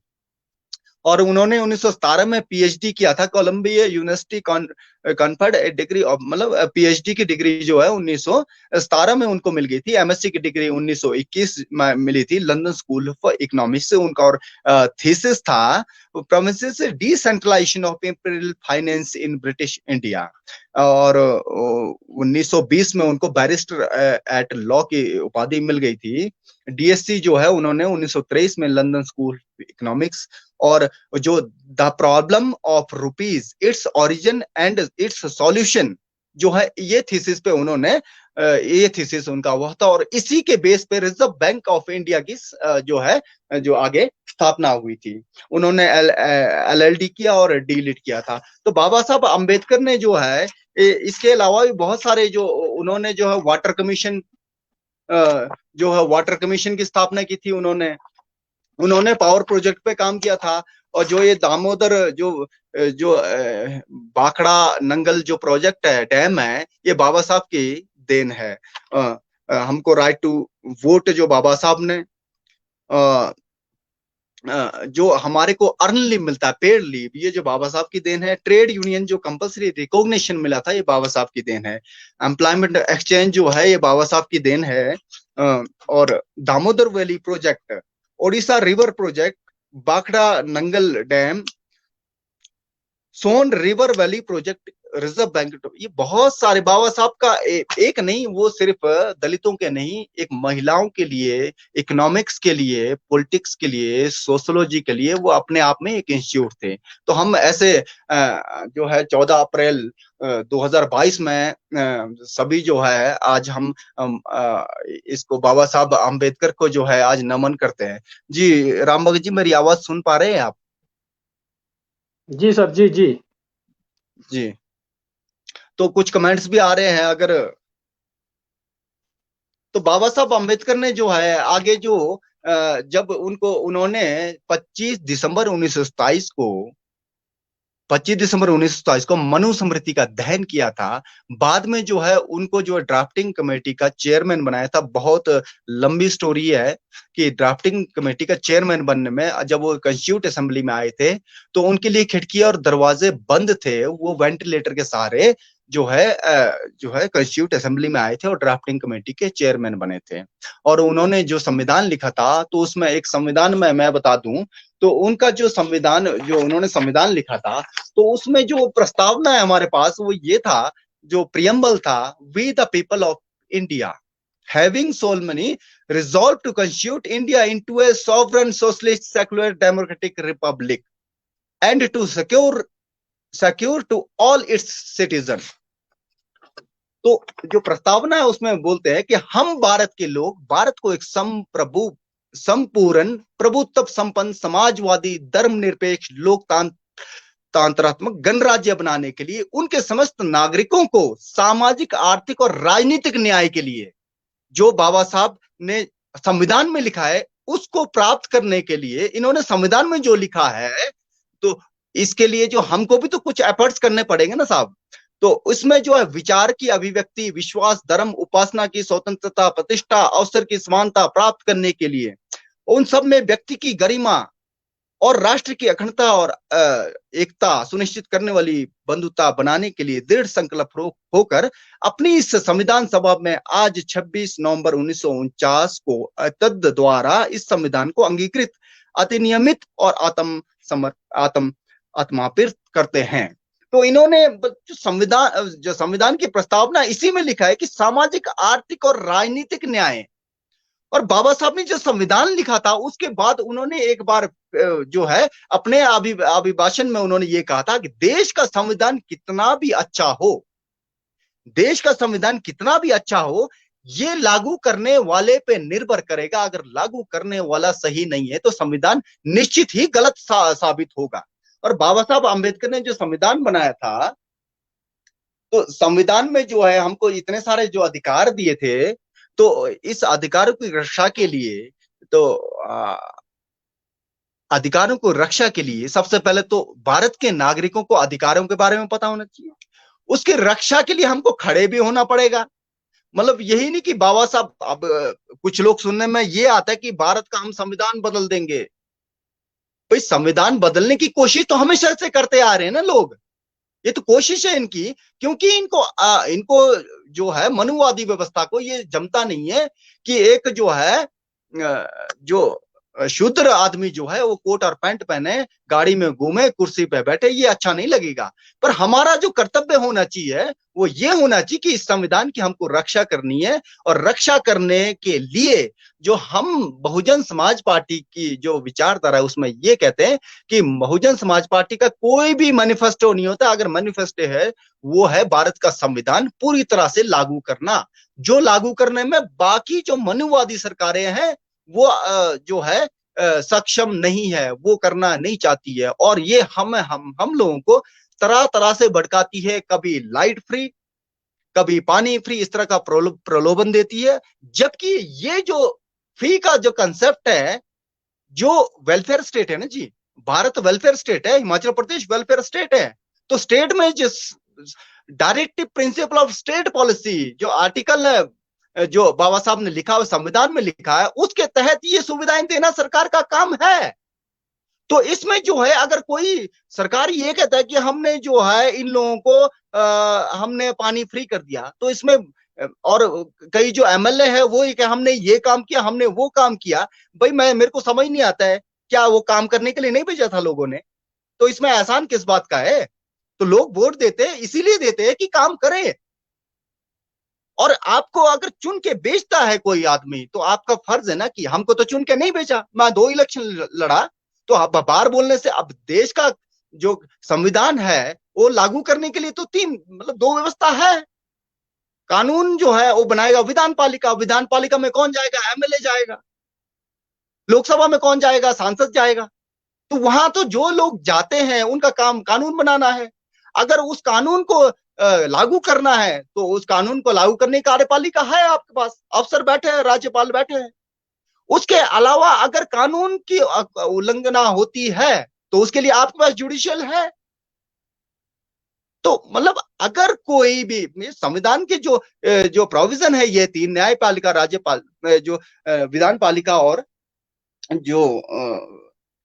और उन्होंने 1917 में पीएचडी किया था, Columbia University conferred degree of, मतलब पीएचडी की डिग्री जो है 1917 में उनको मिल गई थी। एमएससी की डिग्री 1921 में मिली थी लंदन स्कूल ऑफ इकोनॉमिक्स से उनका। और थीसिस था promises decentralisation of imperial finance in British India. और 1920 में उनको बैरिस्टर एट लॉ की उपाधि मिल गई थी। डीएससी जो है उन्होंने 1923 में लंदन स्कूल इकोनॉमिक्स, और जो the problem of rupees, its origin and it's solution जो है, ये थीसिस पे उन्होंने, ये थीसिस उनका हुआ था। और इसी के बेस पे रिजर्व बैंक ऑफ इंडिया की जो है, जो आगे स्थापना हुई थी। उन्होंने एलएलडी किया और डीलिट किया था। तो बाबा साहब अंबेडकर ने जो है, इसके अलावा भी बहुत सारे जो उन्होंने जो है वाटर कमीशन, जो है वाटर कमीशन की स्थापना की थी उन्होंने पावर प्रोजेक्ट पे काम किया था। और जो ये दामोदर जो जो भाखड़ा नंगल जो प्रोजेक्ट है, डैम है, ये बाबा साहब की देन है। हमको राइट टू वोट जो बाबा साहब ने, जो हमारे को अर्न लीव मिलता है, पेड लीव, ये जो बाबा साहब की देन है। ट्रेड यूनियन जो कंपलसरी रिकॉग्निशन मिला था, ये बाबा साहब की देन है। एम्प्लॉयमेंट एक्सचेंज जो है, ये बाबा साहब की देन है। और Damodar valley project, Odisha river project, बाखड़ा Nangal dam, Son river valley project, reserve bank, ये बहुत सारे बाबा साहब का एक नहीं, वो सिर्फ दलितों के नहीं, एक महिलाओं के लिए, इकोनॉमिक्स के लिए, पॉलिटिक्स के लिए, सोशियोलॉजी के लिए वो अपने आप में एक इंस्टीट्यूट थे। तो हम ऐसे जो है 14 अप्रैल 2022 में सभी जो है आज हम इसको बाबा साहब अम्बेडकर को जो है आज नमन करते हैं। जी राम भगत जी, मेरी आवाज सुन पा रहे हैं आप? जी सर, जी जी। जी, तो कुछ कमेंट्स भी आ रहे हैं अगर। तो बाबा साहब अम्बेडकर ने जो है आगे जो जब उन्होंने 25 दिसंबर 1927 को 25 दिसंबर 1927 को मनुस्मृति का दहन किया था। बाद में जो है उनको जो ड्राफ्टिंग कमेटी का चेयरमैन बनाया था। बहुत लंबी स्टोरी है कि ड्राफ्टिंग कमेटी का चेयरमैन बनने में, जब वो कंस्टिट्यूट असेंबली में आए थे तो उनके लिए खिड़कियां और दरवाजे बंद थे, वो वेंटिलेटर के सहारे जो है कंस्टिट्यूट असेंबली में आए थे और ड्राफ्टिंग कमेटी के चेयरमैन बने थे। और उन्होंने जो संविधान लिखा था, तो उसमें एक संविधान में मैं बता दूं, तो उनका जो उन्होंने संविधान लिखा था, तो उसमें जो प्रस्तावना है हमारे पास वो ये था, जो प्रियम्बल था, we the people of India having solemnly resolved to constitute India into a sovereign socialist secular democratic republic and to secure to all its citizens। तो जो प्रस्तावना है उसमें बोलते हैं कि हम भारत के लोग भारत को एक संपूर्ण प्रभुत्व संपन्न समाजवादी धर्मनिरपेक्ष लोकतांत्रात्मक गणराज्य बनाने के लिए, उनके समस्त नागरिकों को सामाजिक, आर्थिक और राजनीतिक न्याय के लिए जो बाबा साहब ने संविधान में लिखा है उसको प्राप्त करने के लिए, इन्होंने संविधान में जो लिखा है, तो इसके लिए जो हमको भी तो कुछ एफर्ट्स करने पड़ेंगे ना साहब। तो उसमें जो है विचार की अभिव्यक्ति, विश्वास, धर्म, उपासना की स्वतंत्रता, प्रतिष्ठा, अवसर की समानता प्राप्त करने के लिए, उन सब में व्यक्ति की गरिमा और राष्ट्र की अखंडता और एकता सुनिश्चित करने वाली बंधुता बनाने के लिए दृढ़ संकल्प होकर अपनी इस संविधान सभा में आज 26 नवंबर 1949 को तद द्वारा इस संविधान को अंगीकृत, अधिनियमित और आत्मार्पित करते हैं। तो इन्होंने जो संविधान की प्रस्तावना इसी में लिखा है कि सामाजिक, आर्थिक और राजनीतिक न्याय। और बाबा साहब ने जो संविधान लिखा था उसके बाद उन्होंने एक बार जो है अपने अभिभाषण में उन्होंने ये कहा था कि देश का संविधान कितना भी अच्छा हो, ये लागू करने वाले पे निर्भर करेगा। अगर लागू करने वाला सही नहीं है तो संविधान निश्चित ही गलत साबित होगा। और बाबा साहब आम्बेडकर ने जो संविधान बनाया था, तो संविधान में जो है हमको इतने सारे जो अधिकार दिए थे, तो इस अधिकारों की रक्षा के लिए, तो अधिकारों को रक्षा के लिए सबसे पहले तो भारत के नागरिकों को अधिकारों के बारे में पता होना चाहिए। उसकी रक्षा के लिए हमको खड़े भी होना पड़ेगा। मतलब यही नहीं कि बाबा साहब, अब कुछ लोग सुनने में ये आता है कि भारत का हम संविधान बदल देंगे। भाई संविधान बदलने की कोशिश तो हमेशा से करते आ रहे हैं ना लोग, ये तो कोशिश है इनकी। क्योंकि इनको जो है मनुवादी व्यवस्था को ये जमता नहीं है कि एक जो है जो शूद्र आदमी जो है वो कोट और पैंट पहने, गाड़ी में घूमे, कुर्सी पे बैठे, ये अच्छा नहीं लगेगा। पर हमारा जो कर्तव्य होना चाहिए वो ये होना चाहिए कि इस संविधान की हमको रक्षा करनी है। और रक्षा करने के लिए जो हम बहुजन समाज पार्टी की जो विचारधारा है उसमें ये कहते हैं कि बहुजन समाज पार्टी का कोई भी मैनिफेस्टो नहीं होता। अगर मैनिफेस्टो है वो है भारत का संविधान पूरी तरह से लागू करना। जो लागू करने में बाकी जो मनुवादी सरकारें हैं वो जो है सक्षम नहीं है, वो करना नहीं चाहती है। और ये हम लोगों को तरह तरह से भड़काती है। कभी लाइट फ्री, कभी पानी फ्री, इस तरह का प्रलोभन देती है। जबकि ये जो फ्री का जो कंसेप्ट है, जो वेलफेयर स्टेट है ना जी, भारत वेलफेयर स्टेट है, हिमाचल प्रदेश वेलफेयर स्टेट है। तो स्टेट में जिस directive principle of state policy जो आर्टिकल है, जो बाबा साहब ने लिखा है, संविधान में लिखा है, उसके तहत ये सुविधाएं देना सरकार का काम है। तो इसमें जो है अगर कोई सरकार ये कहता है कि हमने जो है इन लोगों को हमने पानी फ्री कर दिया, तो इसमें और कई जो एमएलए है वो कि हमने ये काम किया, हमने वो काम किया। भाई मेरे को समझ नहीं आता है, क्या वो काम करने के लिए नहीं भेजा था लोगों ने? तो इसमें एहसान किस बात का है? तो लोग वोट देते हैं इसीलिए देते हैं कि काम करें। और आपको अगर चुन के बेचता है कोई आदमी, तो आपका फर्ज है ना कि हमको तो चुन के नहीं बेचा, मैं 2 इलेक्शन लड़ा, तो आप बार बोलने से, अब देश का जो संविधान है वो लागू करने के लिए तो 3 मतलब 2 व्यवस्था है। कानून जो है वो बनाएगा विधान पालिका, विधान पालिका में कौन जाएगा? एमएलए जाएगा। लोकसभा में कौन जाएगा? सांसद जाएगा। तो वहां तो जो लोग जाते हैं उनका काम कानून बनाना है। अगर उस कानून को लागू करना है तो उस कानून को लागू करने की कार्यपालिका है आपके पास, अफसर बैठे हैं, राज्यपाल बैठे हैं। उसके अलावा अगर कानून की उल्लंघना होती है तो उसके लिए आपके पास जुडिशियल है। तो मतलब अगर कोई भी संविधान के जो प्रोविजन है, ये 3 न्यायपालिका, राज्यपाल, जो विधान पालिका और जो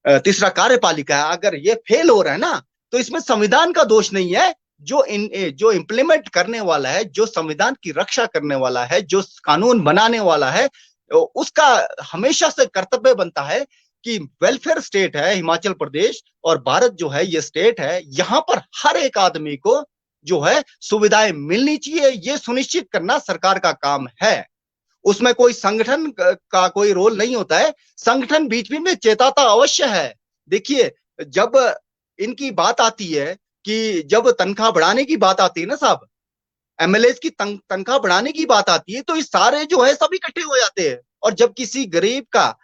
तीसरा कार्यपालिका है, अगर ये फेल हो रहा है ना, तो इसमें संविधान का दोष नहीं है। जो इंप्लीमेंट करने वाला है, जो संविधान की रक्षा करने वाला है, जो कानून बनाने वाला है, उसका हमेशा से कर्तव्य बनता है कि वेलफेयर स्टेट है हिमाचल प्रदेश, और भारत जो है ये स्टेट है, यहां पर हर एक आदमी को जो है सुविधाएं मिलनी चाहिए, ये सुनिश्चित करना सरकार का काम है। उसमें कोई संगठन का कोई रोल नहीं होता है। संगठन बीच बीच में चेताता अवश्य है। देखिए, जब इनकी बात आती है कि जब तनख्वाह बढ़ाने की बात आती है ना साहब, एमएलए की तनख्वाह बढ़ाने की बात आती है, तो इस सारे जो है सब इकट्ठे हो जाते हैं। और जब किसी गरीब का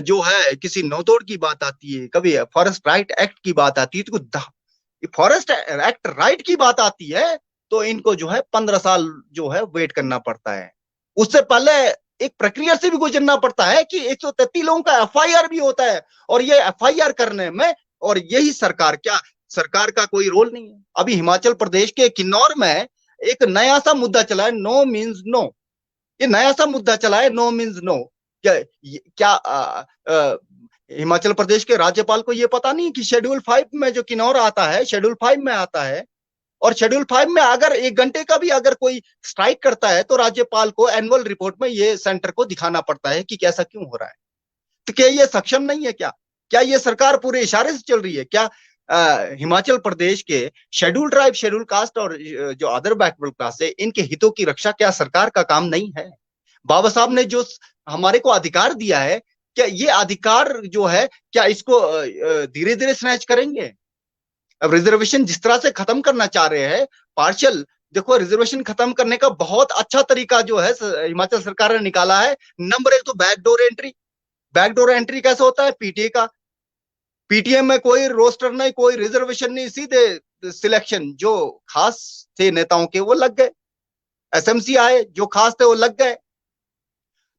जो है किसी नौतोड़ की बात आती है, कभी फॉरेस्ट राइट एक्ट की बात आती है, तो फॉरेस्ट एक्ट राइट की बात आती है, तो इनको जो है 15 साल जो है वेट करना पड़ता है। उससे पहले एक प्रक्रिया से भी गुजरना पड़ता है कि 133 लोगों का एफआईआर भी होता है, और ये एफआईआर करने में, और यही सरकार का कोई रोल नहीं है। अभी हिमाचल प्रदेश के किन्नौर में एक नया सा मुद्दा चला है, नो मीन्स नो। ये नया सा मुद्दा चला है, नो मीन्स नो। क्या हिमाचल प्रदेश के राज्यपाल को ये पता नहीं कि शेड्यूल 5 में जो किन्नौर आता है, शेड्यूल 5 में आता है, और शेड्यूल 5 में अगर 1 घंटे का भी अगर कोई स्ट्राइक करता है तो राज्यपाल को एनुअल रिपोर्ट में ये सेंटर को दिखाना पड़ता है कि कैसा क्यों हो रहा है। तो क्या ये सक्षम नहीं है? क्या ये सरकार पूरे इशारे से चल रही है? क्या हिमाचल प्रदेश के शेड्यूल ट्राइब, शेड्यूल कास्ट और जो अदर बैकवर्ड क्लास है, इनके हितों की रक्षा क्या सरकार का काम नहीं है? बाबा साहब ने जो हमारे को अधिकार दिया है, क्या ये अधिकार जो है क्या इसको धीरे धीरे स्नैच करेंगे? अब रिजर्वेशन जिस तरह से खत्म करना चाह रहे हैं, पार्शियल देखो, रिजर्वेशन खत्म करने का बहुत अच्छा तरीका जो है हिमाचल सरकार ने निकाला है। नंबर एक तो बैकडोर एंट्री। बैकडोर एंट्री कैसे होता है? पीटीए का, पीटीएम में कोई रोस्टर नहीं, कोई रिजर्वेशन नहीं, सीधे सिलेक्शन। जो खास थे नेताओं के वो लग गए, एसएमसी आए जो खास थे वो लग गए।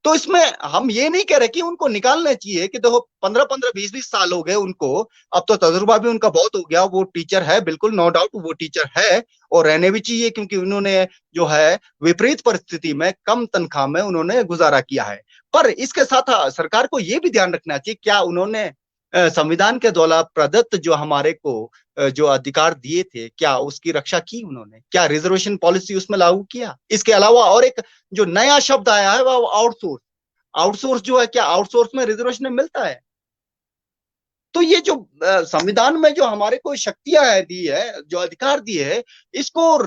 तो इसमें हम ये नहीं कह रहे कि उनको निकालना चाहिए, कि देखो 15-15 20-20 साल हो गए उनको, अब तो तजुर्बा भी उनका बहुत हो गया। वो टीचर है, बिल्कुल नो डाउट वो टीचर है, और रहने भी चाहिए, क्योंकि उन्होंने जो है विपरीत परिस्थिति में कम तनख्वाह में उन्होंने गुजारा किया है। पर इसके साथ सरकार को ये भी ध्यान रखना चाहिए, क्या उन्होंने संविधान के द्वारा प्रदत्त जो हमारे को जो अधिकार दिए थे, क्या उसकी रक्षा की उन्होंने? क्या रिजर्वेशन पॉलिसी उसमें लागू किया? इसके अलावा और एक जो नया शब्द आया है वो आउटसोर्स। आउटसोर्स जो है, क्या आउटसोर्स में रिजर्वेशन मिलता है? तो ये जो संविधान में जो हमारे को शक्तियां दी है, जो अधिकार दिए है, इसको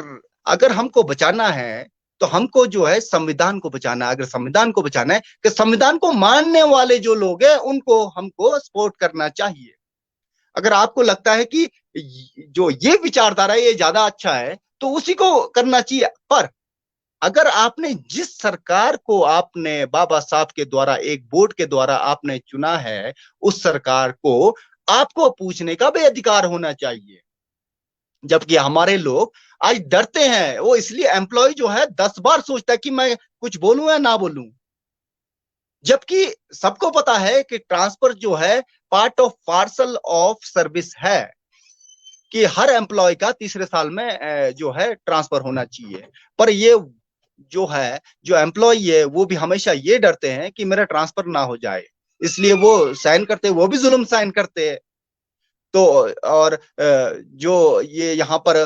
अगर हमको बचाना है तो हमको जो है संविधान को बचाना है। अगर संविधान को बचाना है, कि संविधान को मानने वाले जो लोग हैं उनको हमको सपोर्ट करना चाहिए। अगर आपको लगता है कि जो ये विचारधारा है ये ज्यादा अच्छा है तो उसी को करना चाहिए। पर अगर आपने जिस सरकार को आपने बाबा साहब के द्वारा, एक बोर्ड के द्वारा आपने चुना है, उस सरकार को आपको पूछने का भी अधिकार होना चाहिए। जबकि हमारे लोग आज डरते हैं, वो इसलिए एम्प्लॉय जो है 10 बार सोचता है कि मैं कुछ बोलूं या ना बोलूं। जबकि सबको पता है कि ट्रांसफर जो है part of parcel of service है, कि हर एम्प्लॉय का तीसरे साल में जो है ट्रांसफर होना चाहिए। पर ये जो है, जो एम्प्लॉय है, वो भी हमेशा ये डरते हैं कि मेरा ट्रांसफर ना हो जाए, इसलिए वो साइन करते हैं, वो भी जुल्म साइन करते हैं। तो और जो ये यहाँ पर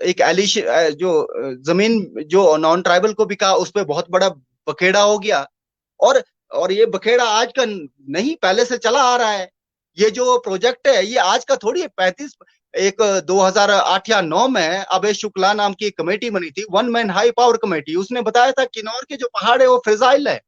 एक एलिश जो जमीन जो नॉन ट्राइबल को बिका, उस पर बहुत बड़ा बखेड़ा हो गया। और और ये बखेड़ा आज का नहीं, पहले से चला आ रहा है। ये जो प्रोजेक्ट है ये आज का थोड़ी है। 35 एक 2008 या 9 में अभय शुक्ला नाम की एक कमेटी बनी थी, one man high power committee. उसने बताया था किन्नौर के जो पहाड़ है वो फ्रेजाइल है,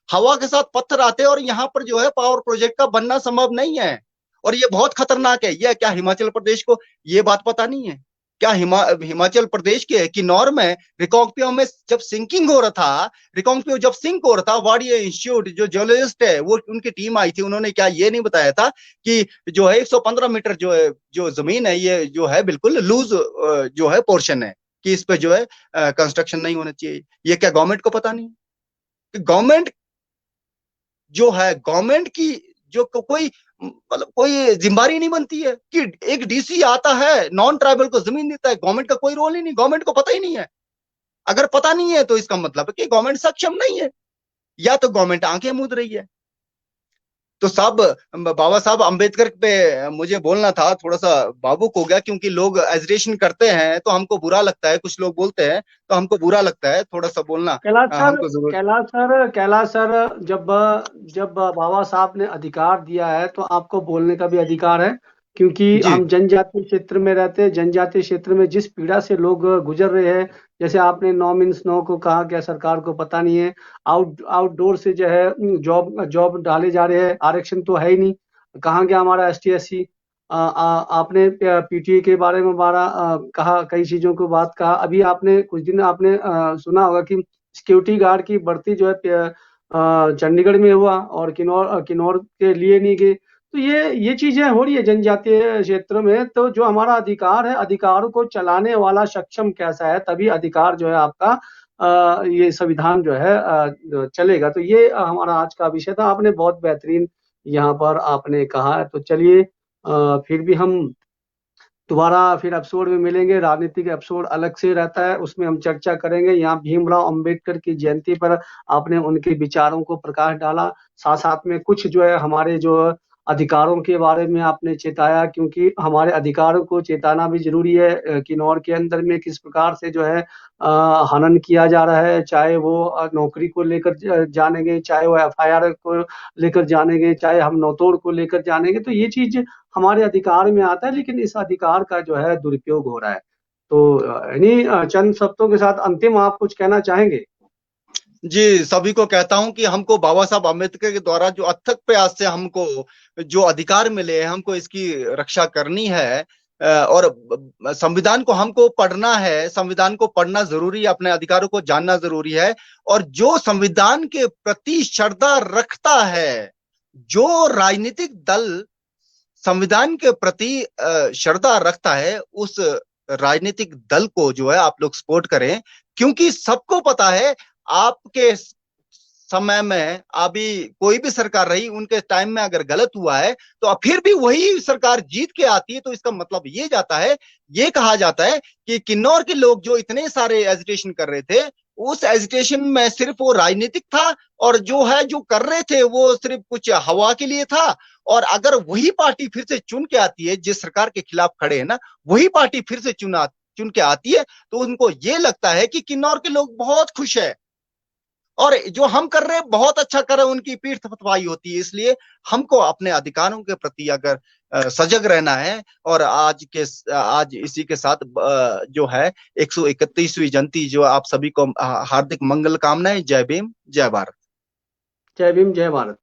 हवा के साथ पत्थर आते हैं, और यहाँ पर जो है पावर प्रोजेक्ट का बनना संभव नहीं है, और ये बहुत खतरनाक है। ये क्या हिमाचल प्रदेश को ये बात पता नहीं है? क्या हिमाचल प्रदेश के किन्नौर में रिकांगपिओ में जब सिंकिंग हो रहा था, रिकांगपिओ जब सिंक हो रहा था, वाडिया इंस्टीट्यूट जो जियोलॉजिस्ट है वो उनकी टीम आई थी, उन्होंने क्या ये नहीं बताया था कि जो है 115 मीटर जो है जो जमीन है, ये जो है बिल्कुल लूज जो है पोर्शन है, कि इस पे जो है कंस्ट्रक्शन नहीं होना चाहिए। ये क्या गवर्नमेंट को पता नहीं? गवर्नमेंट जो है, गवर्नमेंट की जो कोई मतलब कोई जिम्मेदारी नहीं बनती है कि एक डीसी आता है नॉन ट्राइबल को जमीन देता है, गवर्नमेंट का कोई रोल ही नहीं, गवर्नमेंट को पता ही नहीं है। अगर पता नहीं है तो इसका मतलब है कि गवर्नमेंट सक्षम नहीं है, या तो गवर्नमेंट आंखें मूंद रही है। तो साहब, बाबा साहब अम्बेडकर पे मुझे बोलना था, थोड़ा सा भावुक हो गया, क्योंकि लोग एजुकेशन करते हैं तो हमको बुरा लगता है, कुछ लोग बोलते हैं तो हमको बुरा लगता है, थोड़ा सा बोलना कैलाश सर, हमको जरूर। कैलाश सर, जब जब बाबा साहब ने अधिकार दिया है तो आपको बोलने का भी अधिकार है, क्योंकि जी हम जनजातीय क्षेत्र में रहते हैं। जनजातीय क्षेत्र में जिस पीड़ा से लोग गुजर रहे हैं, जैसे आपने 9 को कहा, क्या सरकार को पता नहीं है? आउटडोर से जो है जॉब जॉब डाले जा रहे हैं, आरक्षण तो है ही नहीं। कहाँ गया हमारा ST SC? आपने PTA के बारे में कहा, कई चीजों को बात कहा। अभी आपने कुछ दिन आपने सुना होगा कि सिक्योरिटी गार्ड की भर्ती जो है चंडीगढ़ में हुआ, और किन्नौर के लिए नहीं गए। तो ये चीजें हो रही है जनजातीय क्षेत्र में। तो जो हमारा अधिकार है, अधिकारों को चलाने वाला सक्षम कैसा है, तभी अधिकार जो है आपका ये संविधान जो है चलेगा। तो ये हमारा आज का विषय था। आपने बहुत बेहतरीन यहाँ पर आपने कहा है। तो चलिए, फिर भी हम दोबारा फिर एपिसोड में मिलेंगे। राजनीतिक एपिसोड अलग से रहता है, उसमें हम चर्चा करेंगे। यहाँ भीमराव अंबेडकर की जयंती पर आपने उनके विचारों को प्रकाश डाला, साथ साथ में कुछ जो है हमारे जो अधिकारों के बारे में आपने चेताया, क्योंकि हमारे अधिकारों को चेताना भी जरूरी है। किन्नौर के अंदर में किस प्रकार से जो है हनन किया जा रहा है, चाहे वो नौकरी को लेकर जानेंगे, चाहे वो FIR को लेकर जानेंगे, चाहे हम नौतोड़ को लेकर जानेंगे। तो ये चीज हमारे अधिकार में आता है, लेकिन इस अधिकार का जो है दुरुपयोग हो रहा है। तो इन्हीं चंद शब्दों के साथ अंतिम आप कुछ कहना चाहेंगे? जी, सभी को कहता हूं कि हमको बाबा साहब अम्बेडकर के द्वारा जो अथक प्रयास से हमको जो अधिकार मिले हैं, हमको इसकी रक्षा करनी है। और संविधान को हमको पढ़ना है, संविधान को पढ़ना जरूरी है, अपने अधिकारों को जानना जरूरी है। और जो संविधान के प्रति श्रद्धा रखता है, जो राजनीतिक दल संविधान के प्रति श्रद्धा रखता है, उस राजनीतिक दल को जो है आप लोग सपोर्ट करें। क्योंकि सबको पता है आपके समय में अभी कोई भी सरकार रही, उनके टाइम में अगर गलत हुआ है तो फिर भी वही सरकार जीत के आती है। तो इसका मतलब ये जाता है, ये कहा जाता है कि किन्नौर के लोग जो इतने सारे एजिटेशन कर रहे थे, उस एजिटेशन में सिर्फ वो राजनीतिक था, और जो है जो कर रहे थे वो सिर्फ कुछ हवा के लिए था। और अगर वही पार्टी फिर से चुन के आती है, जिस सरकार के खिलाफ खड़े है ना, वही पार्टी फिर से चुन के आती है, तो उनको ये लगता है कि किन्नौर के लोग बहुत खुश है और जो हम कर रहे हैं बहुत अच्छा कर रहे हैं, उनकी पीठ थपथपाई होती है। इसलिए हमको अपने अधिकारों के प्रति अगर सजग रहना है, और आज इसी के साथ जो है 131वीं जयंती, जो आप सभी को हार्दिक मंगल कामनाएं। जय भीम, जय भारत। जय भीम, जय भारत।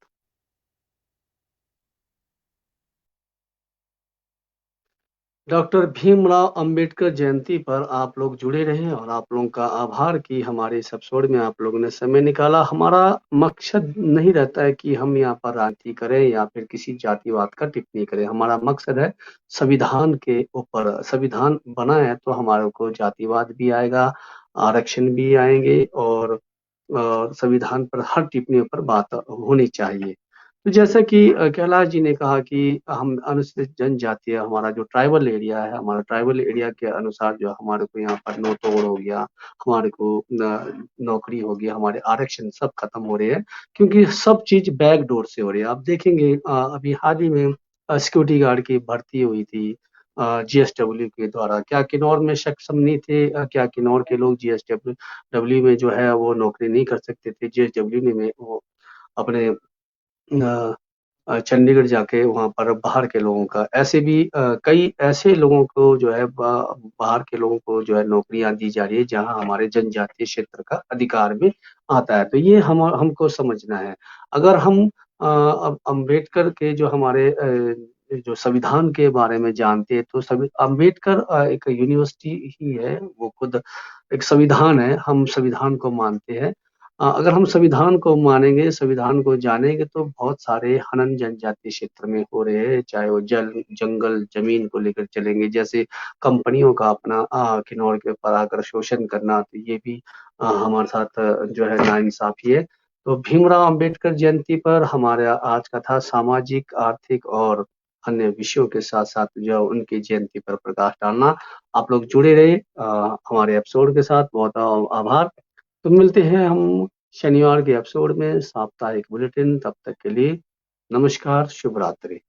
डॉक्टर भीमराव अंबेडकर जयंती पर आप लोग जुड़े रहें, और आप लोगों का आभार कि हमारे इस एपिसोड में आप लोगों ने समय निकाला। हमारा मकसद नहीं रहता है कि हम यहाँ पर राजनीति करें या फिर किसी जातिवाद का टिप्पणी करें। हमारा मकसद है संविधान के ऊपर, संविधान बना है तो हमारे को जातिवाद भी आएगा, आरक्षण भी आएंगे, और संविधान पर हर टिप्पणी पर बात होनी चाहिए। तो जैसा कि कैलाश जी ने कहा कि हम अनुसूचित जनजाति है, हमारा जो ट्राइबल एरिया है, हमारा ट्राइबल एरिया के अनुसार जो हमारे को यहाँ पर नो तोड़ हो गया, हमारे को नौकरी हो गया, हमारे आरक्षण सब खत्म हो रहे हैं, क्योंकि सब चीज बैक डोर से हो रही है। आप देखेंगे अभी हाल ही में सिक्योरिटी गार्ड की भर्ती हुई थी जीएसडब्ल्यू के द्वारा। क्या किन्नौर में सक्षम नहीं थे? क्या किन्नौर के लोग जीएसडब्ल्यू में जो है वो नौकरी नहीं कर सकते थे? जीएसडब्ल्यू में वो अपने चंडीगढ़ जाके वहाँ पर बाहर के लोगों का, ऐसे भी कई ऐसे लोगों को जो है बाहर के लोगों को जो है नौकरियां दी जा रही है जहाँ हमारे जनजातीय क्षेत्र का अधिकार में आता है। तो ये हमको समझना है। अगर हम अम्बेडकर के जो हमारे जो संविधान के बारे में जानते हैं, तो अम्बेडकर एक यूनिवर्सिटी ही है, वो खुद एक संविधान है, हम संविधान को मानते हैं। अगर हम संविधान को मानेंगे, संविधान को जानेंगे, तो बहुत सारे हनन जनजातीय क्षेत्र में हो रहे हैं, चाहे वो जंगल जमीन को लेकर चलेंगे, जैसे कंपनियों का अपना किन्नौर के ऊपर आकर शोषण करना, तो ये भी हमारे साथ जो है नाइंसाफी है। तो भीमराव अंबेडकर जयंती पर हमारा आज का था सामाजिक, आर्थिक और अन्य विषयों के साथ साथ जो उनकी जयंती पर प्रकाश डालना। आप लोग जुड़े रहे हमारे एपिसोड के साथ, बहुत आभार। तो मिलते हैं हम शनिवार के एपिसोड में, साप्ताहिक बुलेटिन। तब तक के लिए नमस्कार, शुभ रात्रि।